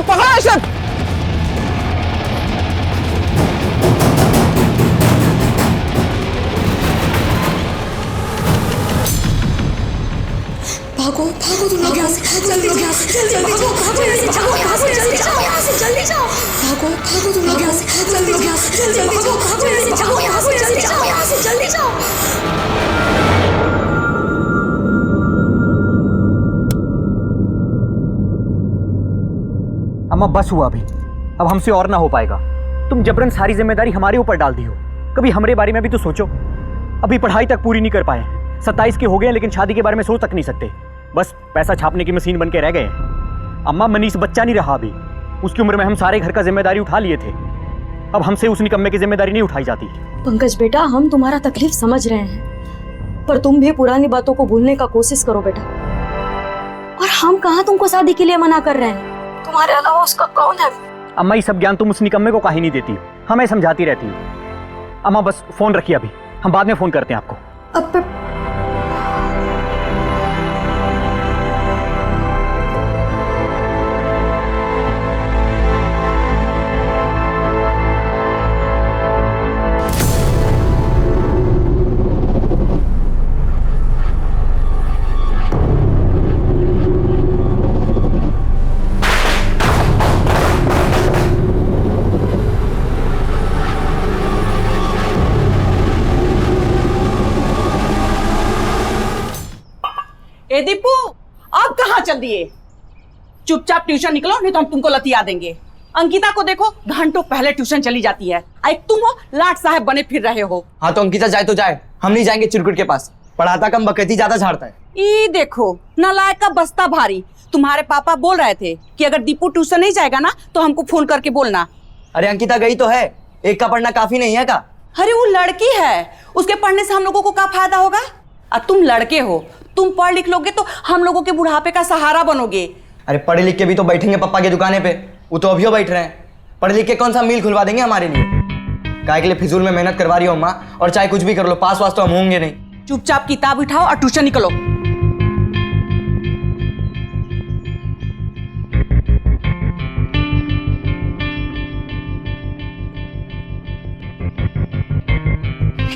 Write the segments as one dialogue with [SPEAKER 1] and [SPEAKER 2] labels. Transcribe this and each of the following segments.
[SPEAKER 1] पकड़ो इसे।
[SPEAKER 2] भागो भागो तुम लोग यहाँ से, जल्दी यहाँ से, जल्दी जाओ, भागो यहाँ से, जाओ यहाँ से, जल्दी जाओ यहाँ से, जल्दी जाओ, भागो भागो तुम लोग यहाँ से, जल्दी यहाँ से, जल्दी जाओ, भागो यहाँ से, जाओ यहाँ से, जल्दी जाओ यहाँ से, जल्दी जाओ।
[SPEAKER 3] अम्मा बस हुआ अभी, अब हमसे और ना हो पाएगा। तुम जबरन सारी जिम्मेदारी हमारे ऊपर डाल दी हो। कभी हमारे बारे में भी तो सोचो। अभी पढ़ाई तक पूरी नहीं कर पाए, 27 के हो गए लेकिन शादी के बारे में सोच तक नहीं सकते। बस पैसा छापने की मशीन बन के रह गए। अम्मा मनीष बच्चा नहीं रहा अभी, उसकी उम्र में हम सारे घर का जिम्मेदारी उठा लिए थे। अब हमसे उस निकम्मे की जिम्मेदारी नहीं उठाई जाती।
[SPEAKER 4] पंकज बेटा, हम तुम्हारा तकलीफ समझ रहे हैं, पर तुम भी पुरानी बातों को भूलने का कोशिश करो बेटा। और हम कहाँ तुमको शादी के लिए मना कर रहे हैं, तुम्हारे अलावा उसका कौन है?
[SPEAKER 3] अम्मा ये सब ज्ञान तुम उस निकम्मे को काहे नहीं देती हो, हमें समझाती रहती हो। अम्मा बस फोन रखिए अभी, हम बाद में फोन करते हैं आपको।
[SPEAKER 4] अब
[SPEAKER 5] ए दीपू, अब कहाँ चल दिए? चुपचाप ट्यूशन निकलो, नहीं तो हम तुमको लतिया देंगे। अंकिता को देखो, घंटों पहले ट्यूशन चली जाती है। एक तुम हो लाट साहब बने फिर रहे हो।
[SPEAKER 1] हाँ तो अंकिता जाए तो जाए, हम नहीं जाएंगे चिरकुट के पास। पढ़ाता कम, बकैती ज्यादा झाड़ता है।
[SPEAKER 5] ई देखो, नालायक का बस्ता भारी। तुम्हारे पापा बोल रहे थे कि अगर दीपू ट्यूशन नहीं जाएगा ना तो हमको फोन करके बोलना।
[SPEAKER 1] अरे अंकिता गई तो है, एक का पढ़ना काफी नहीं है का?
[SPEAKER 5] अरे वो लड़की है, उसके पढ़ने से हम लोगों को क्या फायदा होगा? और तुम लड़के हो, तुम पढ़ लिख लोगे तो हम लोगों के बुढ़ापे का सहारा बनोगे।
[SPEAKER 1] अरे पढ़े लिख के भी तो बैठेंगे पप्पा की दुकाने पे, वो तो अभी बैठ रहे हैं। पढ़ लिख के कौन सा मील खुलवा देंगे हमारे लिए? काय के लिए फिजूल में मेहनत करवा रही हो अम्मा, और चाहे कुछ भी कर लो, पास वास तो हम होंगे नहीं।
[SPEAKER 5] चुपचाप किताब उठाओ और ट्यूशन निकलो।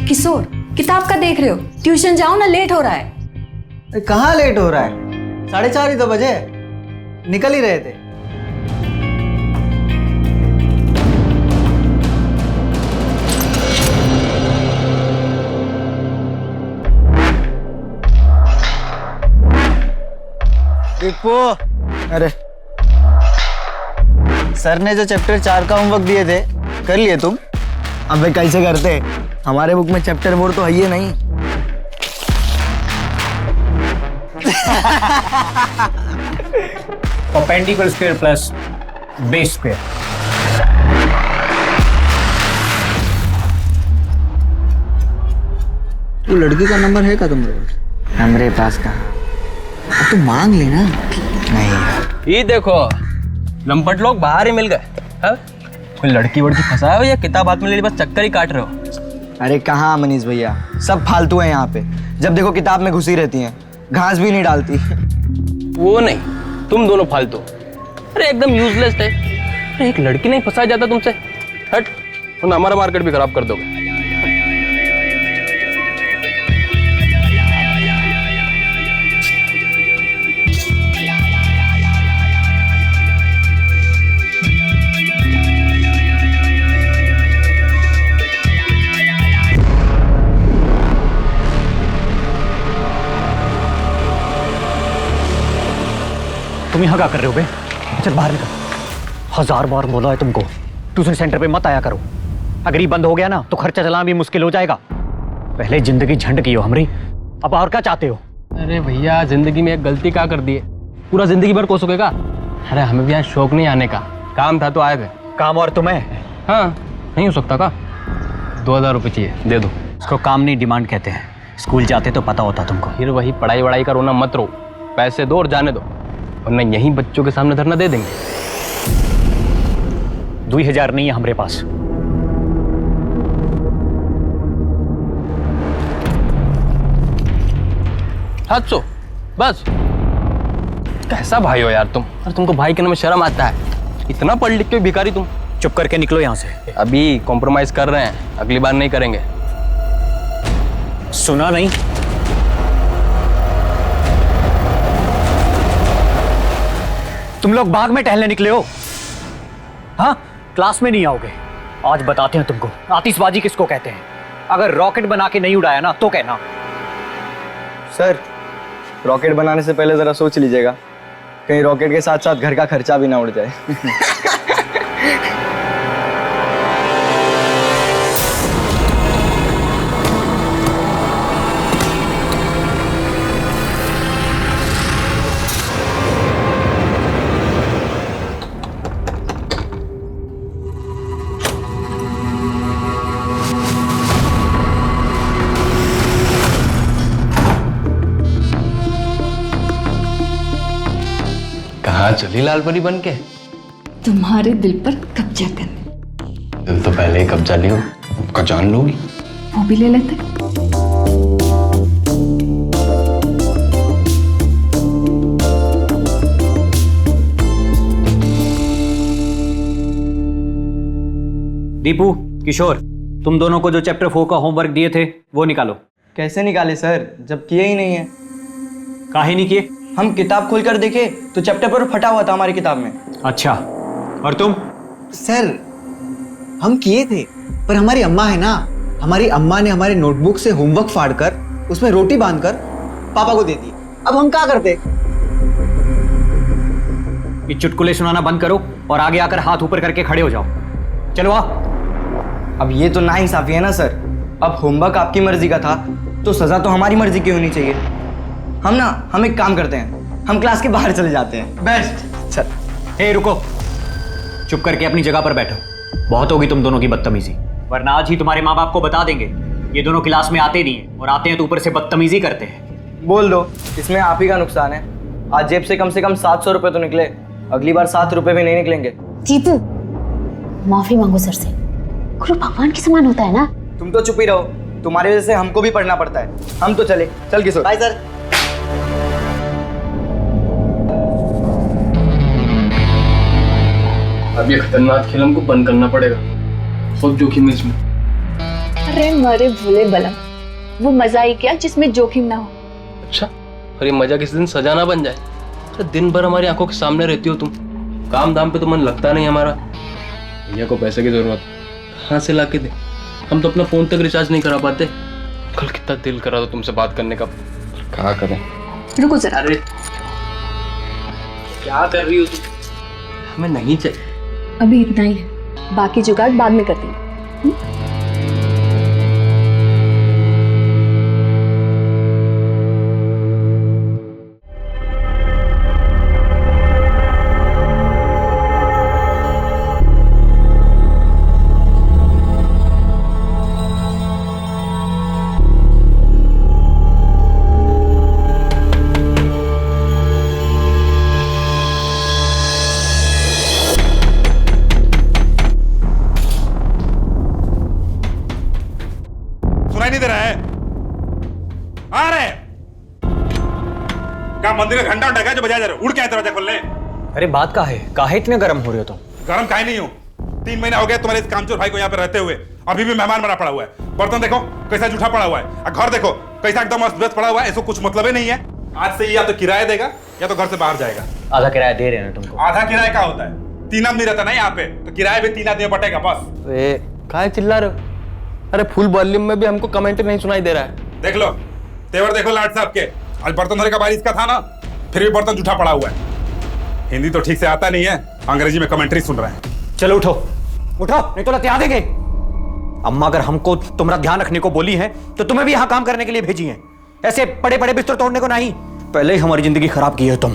[SPEAKER 4] किशोर, किताब का देख रहे हो? ट्यूशन जाओ ना, लेट हो रहा है।
[SPEAKER 6] कहाँ लेट हो रहा है? 4:30 ही तो बजे, निकल ही रहे थे। दीपू, अरे सर ने जो चैप्टर 4 का होमवर्क दिए थे कर लिए तुम?
[SPEAKER 1] अबे कैसे करते, हमारे बुक में चैप्टर 4 तो है ही नहीं।
[SPEAKER 7] Perpendicular square plus base square.
[SPEAKER 6] वो लड़की का नंबर है क्या तुम्हारे पास?
[SPEAKER 1] हमारे पास कहाँ?
[SPEAKER 6] अब तो मांग लेना।
[SPEAKER 1] नहीं।
[SPEAKER 8] ये देखो, लंपट लोग बाहर ही मिल गए। कोई लड़की वड़की फंसाया हो या किताब हाथ में ले ली बस चक्कर ही काट रहे हो?
[SPEAKER 1] अरे कहाँ मनीष भैया, सब फालतू है यहाँ पे। जब देखो किताब में घुसी रहती हैं, घास भी नहीं डालती।
[SPEAKER 8] वो नहीं, तुम दोनों फालतू। अरे एकदम यूजलेस है। अरे एक लड़की नहीं फंसाया जाता तुमसे? हट, तुम हमारा मार्केट भी खराब कर दोगे।
[SPEAKER 3] तुम यहाँ क्या कर रहे हो बे? चल बाहर निकल। 1000 बार बोला है तुमको, ट्यूशन सेंटर पे मत आया करो। अगर ये बंद हो गया ना तो खर्चा चलाना भी मुश्किल हो जाएगा। पहले जिंदगी झंड की हो हमारी, अब और क्या चाहते हो?
[SPEAKER 8] अरे भैया, जिंदगी में एक गलती क्या कर दी है, पूरा जिंदगी भर कोसोगेगा? अरे हमें भी यहाँ शौक नहीं आने का, काम था तो आए थे।
[SPEAKER 3] काम और तुम्हें?
[SPEAKER 8] हाँ, नहीं हो सकता का? 2000 रुपये चाहिए, दे दो।
[SPEAKER 3] इसको काम नहीं डिमांड कहते हैं। स्कूल जाते तो पता होता तुमको।
[SPEAKER 8] फिर वही पढ़ाई वढ़ाई का रोना मत रो, पैसे दो और जाने दो, वरना यहीं बच्चों के सामने धरना दे देंगे।
[SPEAKER 3] 2000 नहीं है हमारे पास।
[SPEAKER 8] हाथ सो बस। कैसा भाई हो यार तुम? और तुमको भाई के नाम में शर्म आता है? इतना पढ़ लिख के भिखारी तुम।
[SPEAKER 3] चुप करके निकलो यहाँ से।
[SPEAKER 8] अभी कॉम्प्रोमाइज कर रहे हैं, अगली बार नहीं करेंगे।
[SPEAKER 3] सुना नहीं? तुम लोग बाग में टहलने निकले हो? हाँ, क्लास में नहीं आओगे। आज बताते हैं तुमको आतिशबाजी किसको कहते हैं। अगर रॉकेट बना के नहीं उड़ाया ना तो कहना।
[SPEAKER 1] सर, रॉकेट बनाने से पहले ज़रा सोच लीजिएगा, कहीं रॉकेट के साथ साथ घर का खर्चा भी ना उड़ जाए।
[SPEAKER 8] कहाँ चली लाल परी बन के?
[SPEAKER 2] तुम्हारे दिल पर कब्जा करने।
[SPEAKER 8] दिल तो पहले ही कब्जा लियो, उसका जान लोगी।
[SPEAKER 2] वो भी ले लेते।
[SPEAKER 3] दीपू, किशोर, तुम दोनों को जो चैप्टर 4 का होमवर्क दिए थे वो निकालो।
[SPEAKER 1] कैसे निकाले सर, जब किए ही नहीं है?
[SPEAKER 3] काहे नहीं किए?
[SPEAKER 1] हम किताब खोल कर देखे तो चैप्टर पर फटा हुआ था हमारी किताब में।
[SPEAKER 3] अच्छा, और तुम?
[SPEAKER 6] सर, हम किए थे, पर हमारी अम्मा है ना, हमारी अम्मा ने हमारे नोटबुक से होमवर्क फाड़कर उसमें रोटी बांधकर पापा को दे दी। अब हम क्या करते?
[SPEAKER 3] ये चुटकुले सुनाना बंद करो और आगे आकर हाथ ऊपर करके खड़े हो जाओ। चलो आ।
[SPEAKER 1] अब ये तो नाइंसाफी है ना सर। अब होमवर्क आपकी मर्जी का था तो सजा तो हमारी मर्जी की होनी चाहिए। हम एक काम करते हैं, हम क्लास के बाहर चले जाते हैं। बेस्ट।
[SPEAKER 3] सर, हे रुको, चुप करके अपनी जगह पर बैठो। बहुत होगी तुम दोनों की बदतमीजी, वरना आज ही तुम्हारे माँ बाप को बता देंगे। ये दोनों क्लास में आते नहीं है, और आते हैं तो ऊपर से बदतमीजी करते हैं।
[SPEAKER 1] बोल दो, इसमें आप ही का नुकसान है। आज जेब से कम 700 रुपए तो निकले, अगली बार 7 रुपए भी नहीं निकलेंगे।
[SPEAKER 4] दीपू, माफी मांगो सर से। गुरु भगवान के समान होता है ना।
[SPEAKER 1] तुम तो चुप ही रहो, तुम्हारी वजह से हमको भी पढ़ना पड़ता है। हम तो चले। चल किशोर। Bye sir.
[SPEAKER 8] अब ये खतरनाक खेल हमको बंद करना पड़ेगा, बहुत जोखिम है इसमें।
[SPEAKER 9] अरे मारे भोले बलम, वो मजा ही क्या जिसमें जोखिम ना हो।
[SPEAKER 8] अच्छा, और ये मजा किसी दिन सजा ना बन जाए। तो दिन भर हमारी आंखों के सामने रहती हो तुम, काम धाम पे तो मन लगता नहीं हमारा। भैया को पैसे की जरूरत, कहाँ से ला के दे? हम तो अपना फोन तक रिचार्ज नहीं करा पाते। कल कितना दिल करा था तुमसे बात करने का, क्या करें?
[SPEAKER 9] रुको जरा।
[SPEAKER 8] अरे क्या कर रही हो तुम? हमें नहीं चाहिए।
[SPEAKER 9] अभी इतना ही है, बाकी जुगाड़ बाद में करती हूँ।
[SPEAKER 10] नहीं दे रहा है? आ रहे क्या मंदिर का घंटा उठा जो बजा जा रहे? उड़ के आए दरवाजा खोलने?
[SPEAKER 3] अरे बात का है, काहे इतने गर्म हो रहे हो तुम?
[SPEAKER 10] गर्म काहे नहीं हूँ, 3 महीना हो गया तुम्हारे इस कामचोर भाई को यहाँ पे रहते हुए, अभी भी मेहमान बना पड़ा हुआ है। बर्तन देखो कैसा जूठा पड़ा हुआ है, घर देखो कैसा एकदम अस्त व्यस्त पड़ा हुआ है। इसको कुछ मतलब ही नहीं है। आज से या तो किराया देगा या तो घर से बाहर जाएगा।
[SPEAKER 3] आधा किराया दे रहे हैं तुमको।
[SPEAKER 10] आधा किराया क्या होता है? 3 आदमी रहता ना यहाँ पे, तो किराया भी 3 आदमी बटेगा बस।
[SPEAKER 8] काहे चिल्ला रहे हो? अरे फुल वॉल्यूम में भी हमको कमेंट नहीं सुनाई दे रहा है।
[SPEAKER 10] देख लो तेवर, देखो लाट साहब के। आज बर्तन धोने का बारिश का था ना, फिर भी बर्तन जूठा पड़ा हुआ है। हिंदी तो ठीक से आता नहीं है, अंग्रेजी में कमेंट्री सुन रहे हैं।
[SPEAKER 3] चलो उठो उठो, नहीं तो लतिया देंगे। अम्मा अगर हमको तुम्हारा ध्यान रखने को बोली है तो तुम्हें भी यहाँ काम करने के लिए भेजी है, ऐसे पड़े पड़े बिस्तर तोड़ने को नहीं। पहले ही हमारी जिंदगी खराब की है तुम,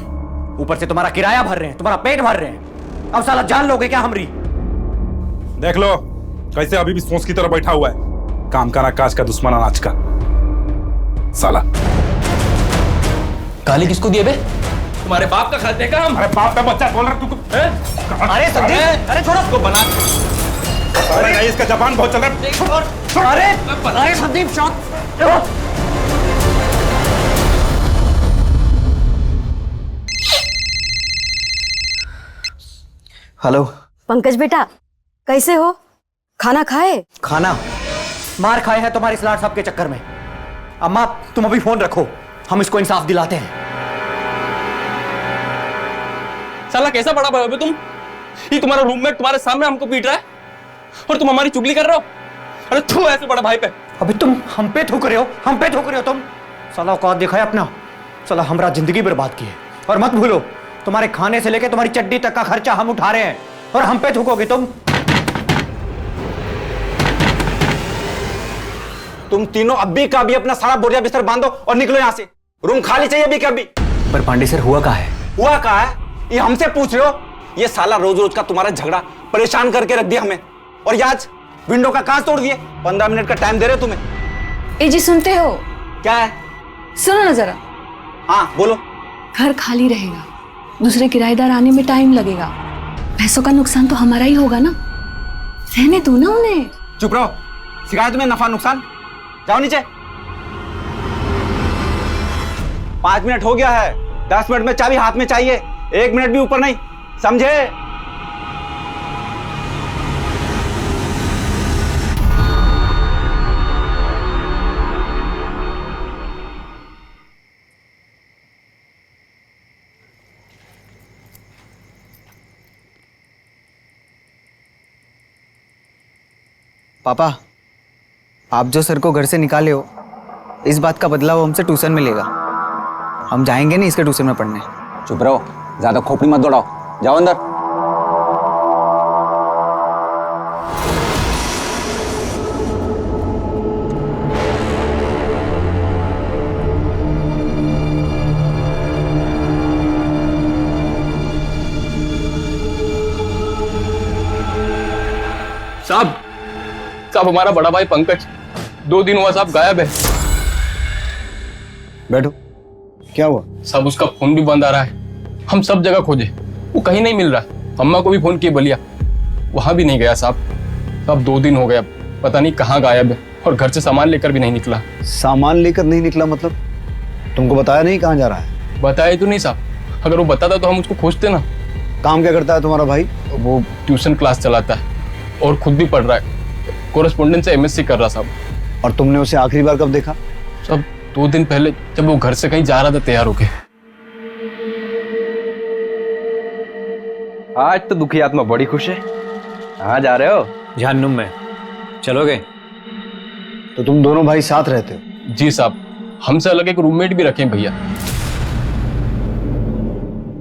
[SPEAKER 3] ऊपर से तुम्हारा किराया भर रहे हैं, तुम्हारा पेट भर रहे हैं। अब साला जान लोगे क्या हमरी?
[SPEAKER 10] देख लो कैसे अभी भी सोच की तरह बैठा हुआ है। काम का ना काज का, दुश्मन अनाज का साला।
[SPEAKER 8] गाली किसको दिए बे? तुम्हारे बाप का खाते का हम?
[SPEAKER 10] अरे बाप का बच्चा बोल रहा तुमको?
[SPEAKER 3] अरे संदीप, अरे छोड़ो उसको, बना।
[SPEAKER 10] अरे नहीं, इसका जबान बहुत चल रहा है।
[SPEAKER 3] अरे संदीप शांत।
[SPEAKER 1] हेलो।
[SPEAKER 4] पंकज बेटा, कैसे हो? खाना खाए?
[SPEAKER 3] खाना मार खाए हैं तुम्हारे इस लाट साहब के चक्कर में। अम्मा तुम अभी फोन रखो, हम इसको इंसाफ दिलाते हैं।
[SPEAKER 8] साला कैसा बड़ा भाई हो बे तुम? ये तुम्हारा रूममेट तुम्हारे सामने हमको पीट रहा है और तुम हमारी चुगली कर रहे हो? अरे तू ऐसे बड़ा भाई पे।
[SPEAKER 3] अभी तुम हम पे थूक रहे हो, हम पे थूक रहे हो तुम। साला औकात देखा है अपना। साला हमारा जिंदगी बर्बाद की है। और मत भूलो, तुम्हारे खाने से लेके तुम्हारी चड्डी तक का खर्चा हम उठा रहे हैं और हम पे थूकोगे तुम।
[SPEAKER 6] तुम तीनों अभी का अभी अपना सारा बोरिया बिस्तर बांधो और निकलो यहाँ से। रूम खाली चाहिए अभी का अभी।
[SPEAKER 3] पर पांडे सर हुआ कहाँ है?
[SPEAKER 6] हुआ कहाँ है ये हमसे पूछ रहे हो? ये साला रोज रोज का तुम्हारा झगड़ा परेशान करके रख दिया हमें। और ये आज विंडो का कांच तोड़ दिए। 15 मिनट का टाइम दे रहे हो तुम्हें।
[SPEAKER 2] ए जी सुनते हो?
[SPEAKER 6] क्या है?
[SPEAKER 2] सुनो ना जरा।
[SPEAKER 6] हाँ बोलो।
[SPEAKER 2] घर खाली रहेगा, दूसरे किराएदार आने में टाइम लगेगा, पैसों का नुकसान तो हमारा ही होगा ना। रहने दो ना उन्हें।
[SPEAKER 6] चुप रहो, शिकायत में नफा नुकसान। जाओ नीचे। 5 मिनट हो गया है, 10 मिनट में चाबी हाथ में चाहिए, 1 मिनट भी ऊपर नहीं, समझे? पापा, आप जो सर को घर से निकाले हो, इस बात का बदला वो हमसे ट्यूशन में लेगा। हम जाएंगे नहीं इसके ट्यूशन में पढ़ने। चुप रहो, ज्यादा खोपड़ी मत दौड़ाओ, जाओ अंदर।
[SPEAKER 8] साहब हमारा बड़ा भाई पंकज 2 दिन हुआ साहब गायब है।
[SPEAKER 6] बैठो। क्या हुआ?
[SPEAKER 8] साहब उसका फोन भी बंद आ रहा है, हम सब जगह खोजे, वो कहीं नहीं मिल रहा। अम्मा को भी फोन किए बलिया, वहां भी नहीं गया साहब 2 दिन हो गया, पता नहीं कहाँ गायब है और घर से सामान लेकर भी नहीं निकला।
[SPEAKER 11] सामान लेकर नहीं निकला मतलब? तुमको बताया नहीं कहाँ जा रहा है?
[SPEAKER 8] बताया तो नहीं साहब, अगर वो बताता तो हम उसको खोजते ना।
[SPEAKER 11] काम क्या करता है तुम्हारा भाई?
[SPEAKER 8] वो ट्यूशन क्लास चलाता है और खुद भी पढ़ रहा है, कोरेस्पोंडेंस से MSc कर रहा साहब।
[SPEAKER 11] और तुमने उसे आखिरी बार कब देखा?
[SPEAKER 8] साहब 2 दिन पहले, जब वो घर से कहीं जा रहा था तैयार होके।
[SPEAKER 12] आज तो दुखी आत्मा बड़ी खुश है। कहाँ जा रहे हो?
[SPEAKER 3] जहन्नुम में। चलोगे?
[SPEAKER 11] तो तुम दोनों भाई साथ रहते हो?
[SPEAKER 8] जी साहब, हमसे अलग एक रूममेट भी रखे भैया।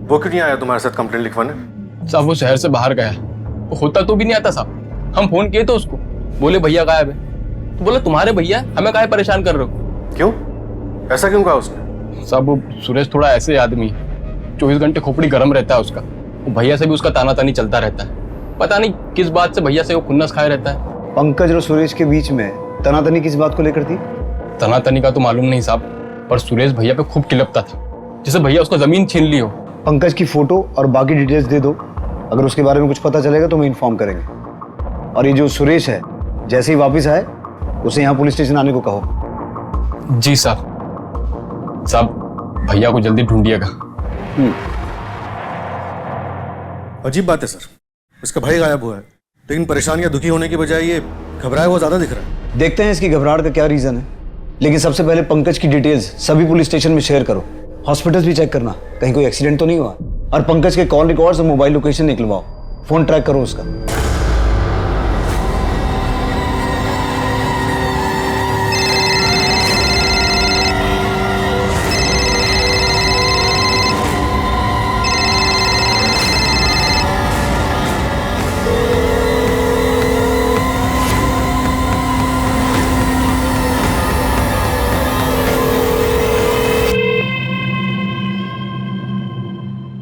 [SPEAKER 13] वो क्यों नहीं आया तुम्हारे साथ कंप्लेंट लिखवाने?
[SPEAKER 8] साहब वो शहर से बाहर गया, होता तो भी नहीं आता साहब। हम फोन किए तो उसको, बोले भैया गायब है। तो बोला तुम्हारे भैया, हमें काहे परेशान कर रहे हो?
[SPEAKER 13] क्यों? ऐसा क्यों कहा उसने?
[SPEAKER 8] साहब वो सुरेश थोड़ा ऐसे आदमी है, 24 घंटे खोपड़ी गर्म रहता है उसका। वो भैया से भी उसका ताना तानी चलता रहता है, पता नहीं किस बात से भैया से वो खुन्नस खाए रहता है।
[SPEAKER 11] पंकज और सुरेश के बीच में तनातनी किस बात को लेकर थी?
[SPEAKER 8] तनातनी का तो मालूम नहीं साहब, पर सुरेश भैया पे खूब किलपता था, जैसे भैया उसको जमीन छीन ली हो।
[SPEAKER 11] पंकज की फोटो और बाकी डिटेल्स दे दो, अगर उसके बारे में कुछ पता चलेगा तो मैं इन्फॉर्म करेंगे। और ये जो सुरेश है, जैसे ही वापस आए उसे यहाँ पुलिस स्टेशन आने को कहो।
[SPEAKER 8] जी साहब। भैया को जल्दी ढूंढिएगा।
[SPEAKER 13] अजीब बात है सर, इसका भाई गायब हुआ है, लेकिन परेशान या दुखी होने की बजाय ये घबराया हुआ ज्यादा दिख रहा है।
[SPEAKER 11] देखते हैं इसकी घबराहट का क्या रीजन है, लेकिन सबसे पहले पंकज की डिटेल्स सभी पुलिस स्टेशन में शेयर करो। हॉस्पिटल्स भी चेक करना, कहीं कोई एक्सीडेंट तो नहीं हुआ। और पंकज के कॉल रिकॉर्ड्स और मोबाइल लोकेशन निकलवाओ, फोन ट्रैक करो उसका।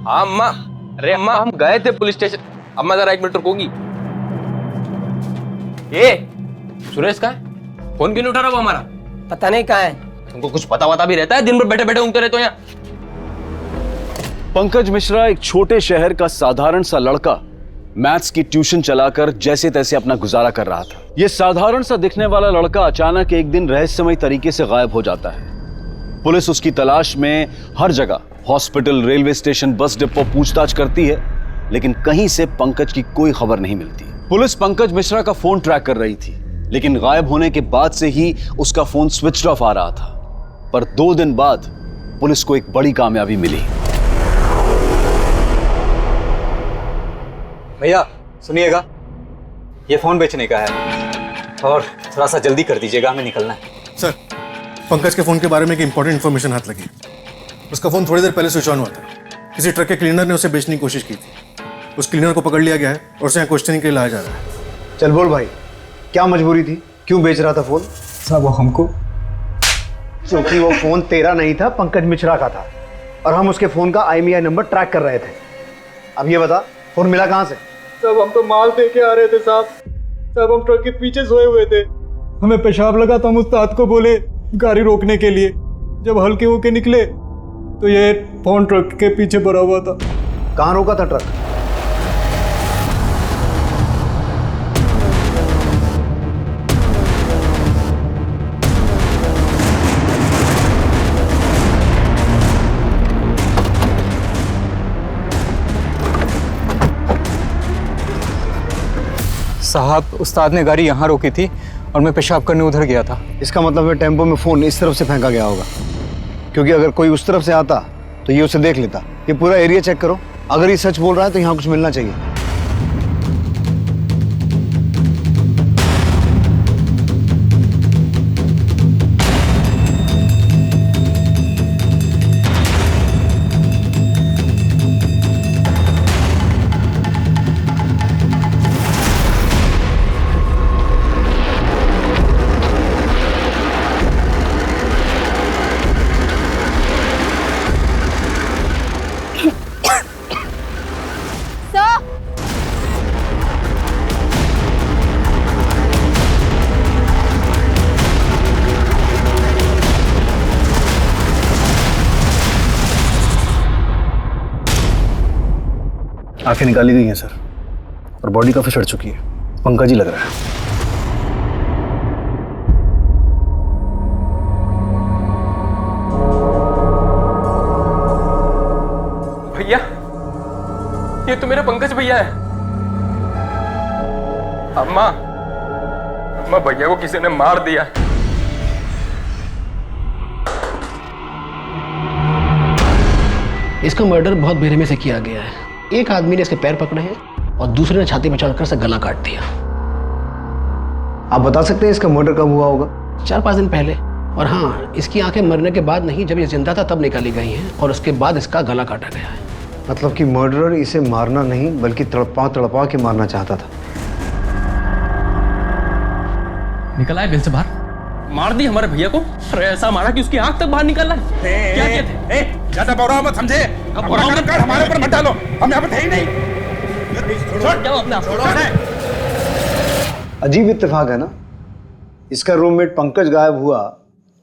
[SPEAKER 8] हाँ अम्मा, अरे अम्मा हम गए थे पुलिस स्टेशन। अम्मा जरा 1 मिनट रुकोगी? ये सुरेश का है? फोन क्यों नहीं उठा रहा वो हमारा?
[SPEAKER 12] पता नहीं कहाँ है।
[SPEAKER 8] तुमको कुछ पता भी रहता है? दिन भर बैठे बैठे ऊँगते रहते हो यहाँ।
[SPEAKER 14] पंकज मिश्रा एक छोटे शहर का साधारण सा लड़का, मैथ्स की ट्यूशन चलाकर जैसे तैसे अपना गुजारा कर रहा था। यह साधारण सा दिखने वाला लड़का अचानक एक दिन रहस्यमय तरीके से गायब हो जाता है। पुलिस उसकी तलाश में हर जगह, hospital, railway station, bus depot पूछताछ करती है, लेकिन कहीं से पंकज की कोई खबर नहीं मिलती। पुलिस पंकज मिश्रा का फोन ट्रैक कर रही थी, लेकिन गायब होने के बाद से ही उसका फोन स्विच ऑफ आ रहा था। पर 2 दिन बाद पुलिस को एक बड़ी कामयाबी मिली।
[SPEAKER 6] भैया सुनिएगा, ये फोन बेचने का है और थोड़ा सा जल्दी कर दीजिएगा, हमें निकलना है।
[SPEAKER 13] सर, पंकज के फोन के बारे में एक इंपॉर्टेंट इन्फॉर्मेशन हाथ लगी। उसका फोन थोड़ी देर पहले स्विच ऑन हुआ था। किसी ट्रक के क्लीनर ने उसे बेचने की कोशिश की थी। उस क्लीनर को पकड़ लिया गया है और उसे यहाँ क्वेश्चनिंग के लिए लाया जा रहा है।
[SPEAKER 11] चल बोल भाई, क्या मजबूरी थी, क्यों बेच रहा था फोन?
[SPEAKER 6] साहब वो हमको,
[SPEAKER 11] क्योंकि वो फोन तेरा नहीं था, पंकज मिश्रा का था और हम उसके फोन का IMEI नंबर ट्रैक कर रहे थे। अब ये बता, फोन मिला कहाँ से?
[SPEAKER 15] साहब हम तो माल दे के आ रहे थे साहब। साहब हम ट्रक के पीछे सोए हुए थे, हमें पेशाब लगा तो हम उस्ताद को बोले गाड़ी रोकने के लिए। जब हल्के होके निकले तो ये फोन ट्रक के पीछे भरा हुआ था।
[SPEAKER 11] कहाँ रोका था ट्रक?
[SPEAKER 6] साहब उस्ताद ने गाड़ी यहाँ रोकी थी और मैं पेशाब करने उधर गया था।
[SPEAKER 11] इसका मतलब है टेम्पो में फोन इस तरफ से फेंका गया होगा, क्योंकि अगर कोई उस तरफ से आता तो ये उसे देख लेता। ये पूरा एरिया चेक करो, अगर ये सच बोल रहा है तो यहाँ कुछ मिलना चाहिए।
[SPEAKER 13] आंखें निकाली गई हैं सर और बॉडी काफी सड़ चुकी है। पंकज ही लग रहा है।
[SPEAKER 8] भैया, ये तो मेरा पंकज भैया है। अम्मा भैया को किसी ने मार दिया।
[SPEAKER 16] इसका मर्डर बहुत बेरहमी से किया गया है। एक आदमी ने इसके पैर पकड़े हैं और दूसरे ने छाती में चढ़कर से गला काट दिया।
[SPEAKER 11] आप बता सकते हैं इसका मर्डर कब हुआ होगा?
[SPEAKER 16] 4-5 दिन पहले। और हाँ, इसकी आंखें मरने के बाद नहीं, जब ये जिंदा था तब निकाली गई हैं और उसके बाद इसका गला काटा गया है।
[SPEAKER 11] मतलब कि मर्डरर इसे मारना नहीं बल्कि तड़पा के मारना चाहता था।
[SPEAKER 8] निकला है बिल से बाहर, मार दी हमारे भैया को। अरे ऐसा मारा कि उसकी आंख तक बाहर निकल रहा है। क्या कहते?
[SPEAKER 10] ज्यादा बौरा मत समझे, हमारे ऊपर मत डालो, हम यहाँ पे थे ही नहीं।
[SPEAKER 8] छोड़ जाओ अपना।
[SPEAKER 11] अजीब इत्तेफाक है ना, इसका रूममेट पंकज गायब हुआ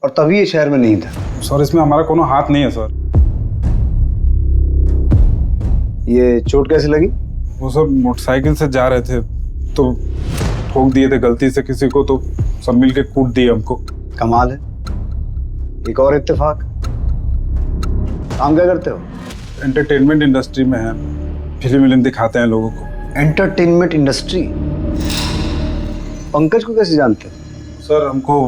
[SPEAKER 11] और तभी ये शहर में नहीं था।
[SPEAKER 10] सर इसमें हमारा कोनो हाथ नहीं है सर।
[SPEAKER 11] ये चोट कैसे लगी?
[SPEAKER 10] वो सब मोटरसाइकिल से जा रहे थे तो ठोक दिए थे गलती से किसी को, तो सब मिलके कूट दिए हमको।
[SPEAKER 11] कमाल है। एक और इत्तेफाक। काम क्या करते हो?
[SPEAKER 10] एंटरटेनमेंट इंडस्ट्री में है, फिल्म दिखाते हैं लोगों को।
[SPEAKER 11] Entertainment industry? पंकज को कैसे जानते हो?
[SPEAKER 10] सर हमको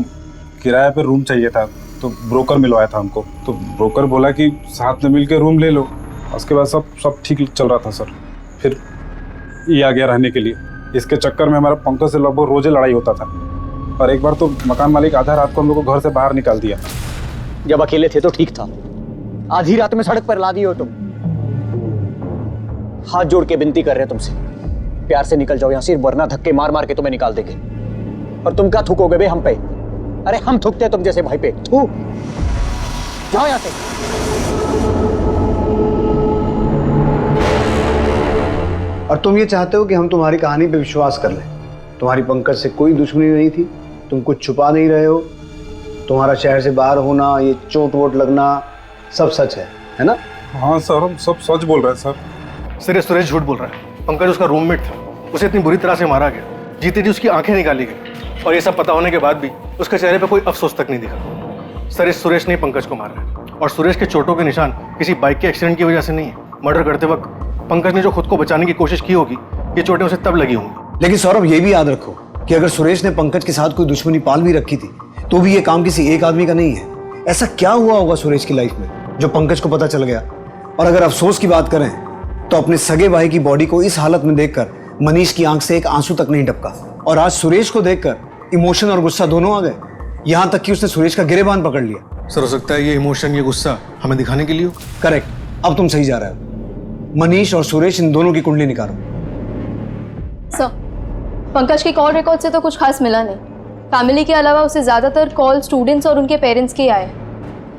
[SPEAKER 10] किराए पे रूम चाहिए था तो ब्रोकर मिलवाया था हमको, तो ब्रोकर बोला कि साथ में मिलके रूम ले लो। उसके बाद सब ठीक चल रहा था सर। फिर ये आ गया रहने के लिए। इसके चक्कर में हमारा पंकज से लगभग रोजे लड़ाई होता था और एक बार तो मकान मालिक आधा रात को हम लोग को घर से बाहर निकाल दिया।
[SPEAKER 3] जब अकेले थे तो ठीक था, आधी रात में सड़क पर ला दिए हो तुम। हाथ जोड़ के विनती कर रहे हैं तुमसे, प्यार से निकल जाओ यहाँ से, वरना धक्के मार मार के तुम्हें निकाल देंगे। और तुम क्या थूकोगे बे हम पे? अरे हम थूकते हैं तुम जैसे भाई पे। थू जाओ यहाँ से।
[SPEAKER 11] और तुम ये चाहते हो कि हम तुम्हारी कहानी पे विश्वास कर लें? तुम्हारी पंकज से कोई दुश्मनी नहीं थी, तुम कुछ छुपा नहीं रहे हो, तुम्हारा शहर से बाहर होना, ये चोट वोट लगना सब सच है ना?
[SPEAKER 10] हाँ सर, हम सब सच बोल रहे हैं सर।
[SPEAKER 13] सर ये सुरेश झूठ बोल रहा है। पंकज उसका रूममेट था, उसे इतनी बुरी तरह से मारा गया, जीते जी उसकी आंखें निकाली गई और ये सब पता होने के बाद भी उसके चेहरे पर कोई अफसोस तक नहीं दिखा। सर इस सुरेश ने पंकज को मारा है और सुरेश के चोटों के निशान किसी बाइक के एक्सीडेंट की वजह से नहीं है। मर्डर करते वक्त पंकज ने जो खुद को बचाने की कोशिश की होगी, ये चोटें उसे तब लगी होंगी।
[SPEAKER 11] लेकिन सौरभ ये भी याद रखो कि अगर सुरेश ने पंकज के साथ कोई दुश्मनी पाल भी रखी थी तो भी ये काम किसी एक आदमी का नहीं है। ऐसा क्या हुआ होगा सुरेश की लाइफ में जो पंकज को पता चल गया? और अगर अफसोस की बात करें तो अपने सगे भाई की बॉडी को इस हालत में देखकर मनीष की आंख से एक आंसू तक नहीं टपका, और आज सुरेश को देखकर इमोशन और गुस्सा दोनों आ गए, यहां तक कि उसने सुरेश का गिरेबान पकड़ लिया।
[SPEAKER 13] सर हो सकता है ये इमोशन, ये गुस्सा हमें दिखाने के लिए हो।
[SPEAKER 11] करेक्ट, अब तुम सही जा रहे हो। मनीष और सुरेश इन दोनों की कुंडली निकालो।
[SPEAKER 9] सर, पंकज के कॉल रिकॉर्ड से तो कुछ खास मिला नहीं। फैमिली के अलावा उसे ज़्यादातर कॉल स्टूडेंट्स और उनके पेरेंट्स के आए,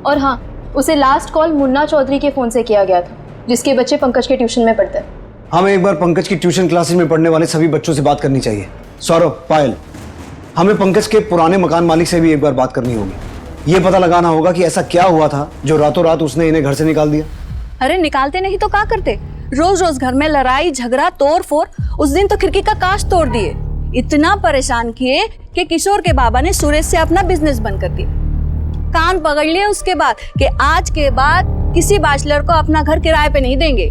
[SPEAKER 9] और हाँ, उसे लास्ट कॉल मुन्ना चौधरी के फ़ोन से किया गया था, जिसके बच्चे पंकज के ट्यूशन में पढ़ते हैं।
[SPEAKER 11] हमें एक बार पंकज की ट्यूशन क्लासेस में पढ़ने वाले सभी बच्चों से बात करनी चाहिए। सौरभ, पायल, हमें पंकज के पुराने मकान मालिक से भी एक बार बात करनी होगी। ये पता लगाना होगा कि ऐसा क्या हुआ था जो रातों रात उसने इन्हें घर से निकाल दिया।
[SPEAKER 4] अरे निकालते नहीं तो क्या करते? रोज रोज घर में लड़ाई झगड़ा तोड़ फोड़। उस दिन तो खिड़की का कांच तोड़ दिए। इतना परेशान किए कि किशोर के बाबा ने सुरेश से अपना बिजनेस बंद कर दिया। कान पकड़ लिए उसके बाद कि आज के बाद किसी बैचलर को अपना घर किराए पे नहीं देंगे।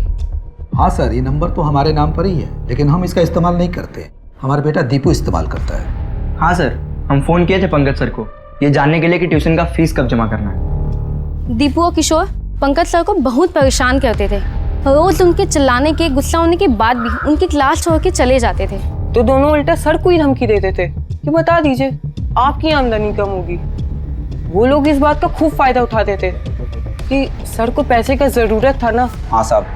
[SPEAKER 17] हाँ सर, ये नंबर तो हमारे नाम पर ही है, लेकिन हम इसका इस्तेमाल नहीं करते। हमारा बेटा दीपू इस्तेमाल करता है।
[SPEAKER 1] हाँ सर, हम फोन किए थे पंकज सर को ये जानने के लिए कि ट्यूशन का फीस कब जमा करना है।
[SPEAKER 18] दीपू और किशोर पंकज सर को बहुत परेशान करते थे। रोज उनके चिल्लाने के, गुस्सा होने के बाद भी उनकी क्लास छोड़ के चले जाते थे।
[SPEAKER 5] तो दोनों उल्टा सर को ही धमकी देते थे कि बता दीजिए आपकी आमदनी कम होगी। वो लोग इस बात का खूब फायदा उठाते थे कि सर को पैसे का जरूरत था ना।
[SPEAKER 6] हाँ साहब,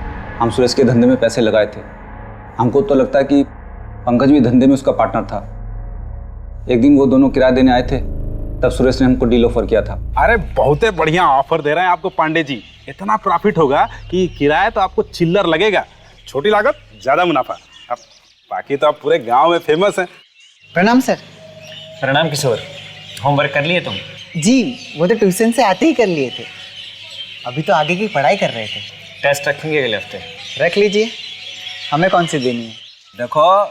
[SPEAKER 6] हम सुरेश के धंधे में पैसे लगाए थे। हमको तो लगता है कि पंकज भी धंधे में उसका पार्टनर था। एक दिन वो दोनों किराया देने आए थे, तब सुरेश ने हमको डील ऑफर किया था।
[SPEAKER 10] अरे बहुत बढ़िया ऑफर दे रहे हैं आपको पांडे जी। इतना प्रॉफिट होगा कि किराया तो आपको चिल्लर लगेगा, छोटी लागत ज्यादा मुनाफा। अब बाकी तो आप पूरे गांव में फेमस हैं।
[SPEAKER 6] प्रणाम सर।
[SPEAKER 3] प्रणाम किशोर, होमवर्क कर लिए तुम?
[SPEAKER 6] जी, वो तो ट्यूशन से आते ही कर लिए थे। अभी तो आगे की पढ़ाई कर रहे थे।
[SPEAKER 3] टेस्ट रखेंगे अगले हफ्ते।
[SPEAKER 6] रख लीजिए, हमें कौन सी देनी है? देखो,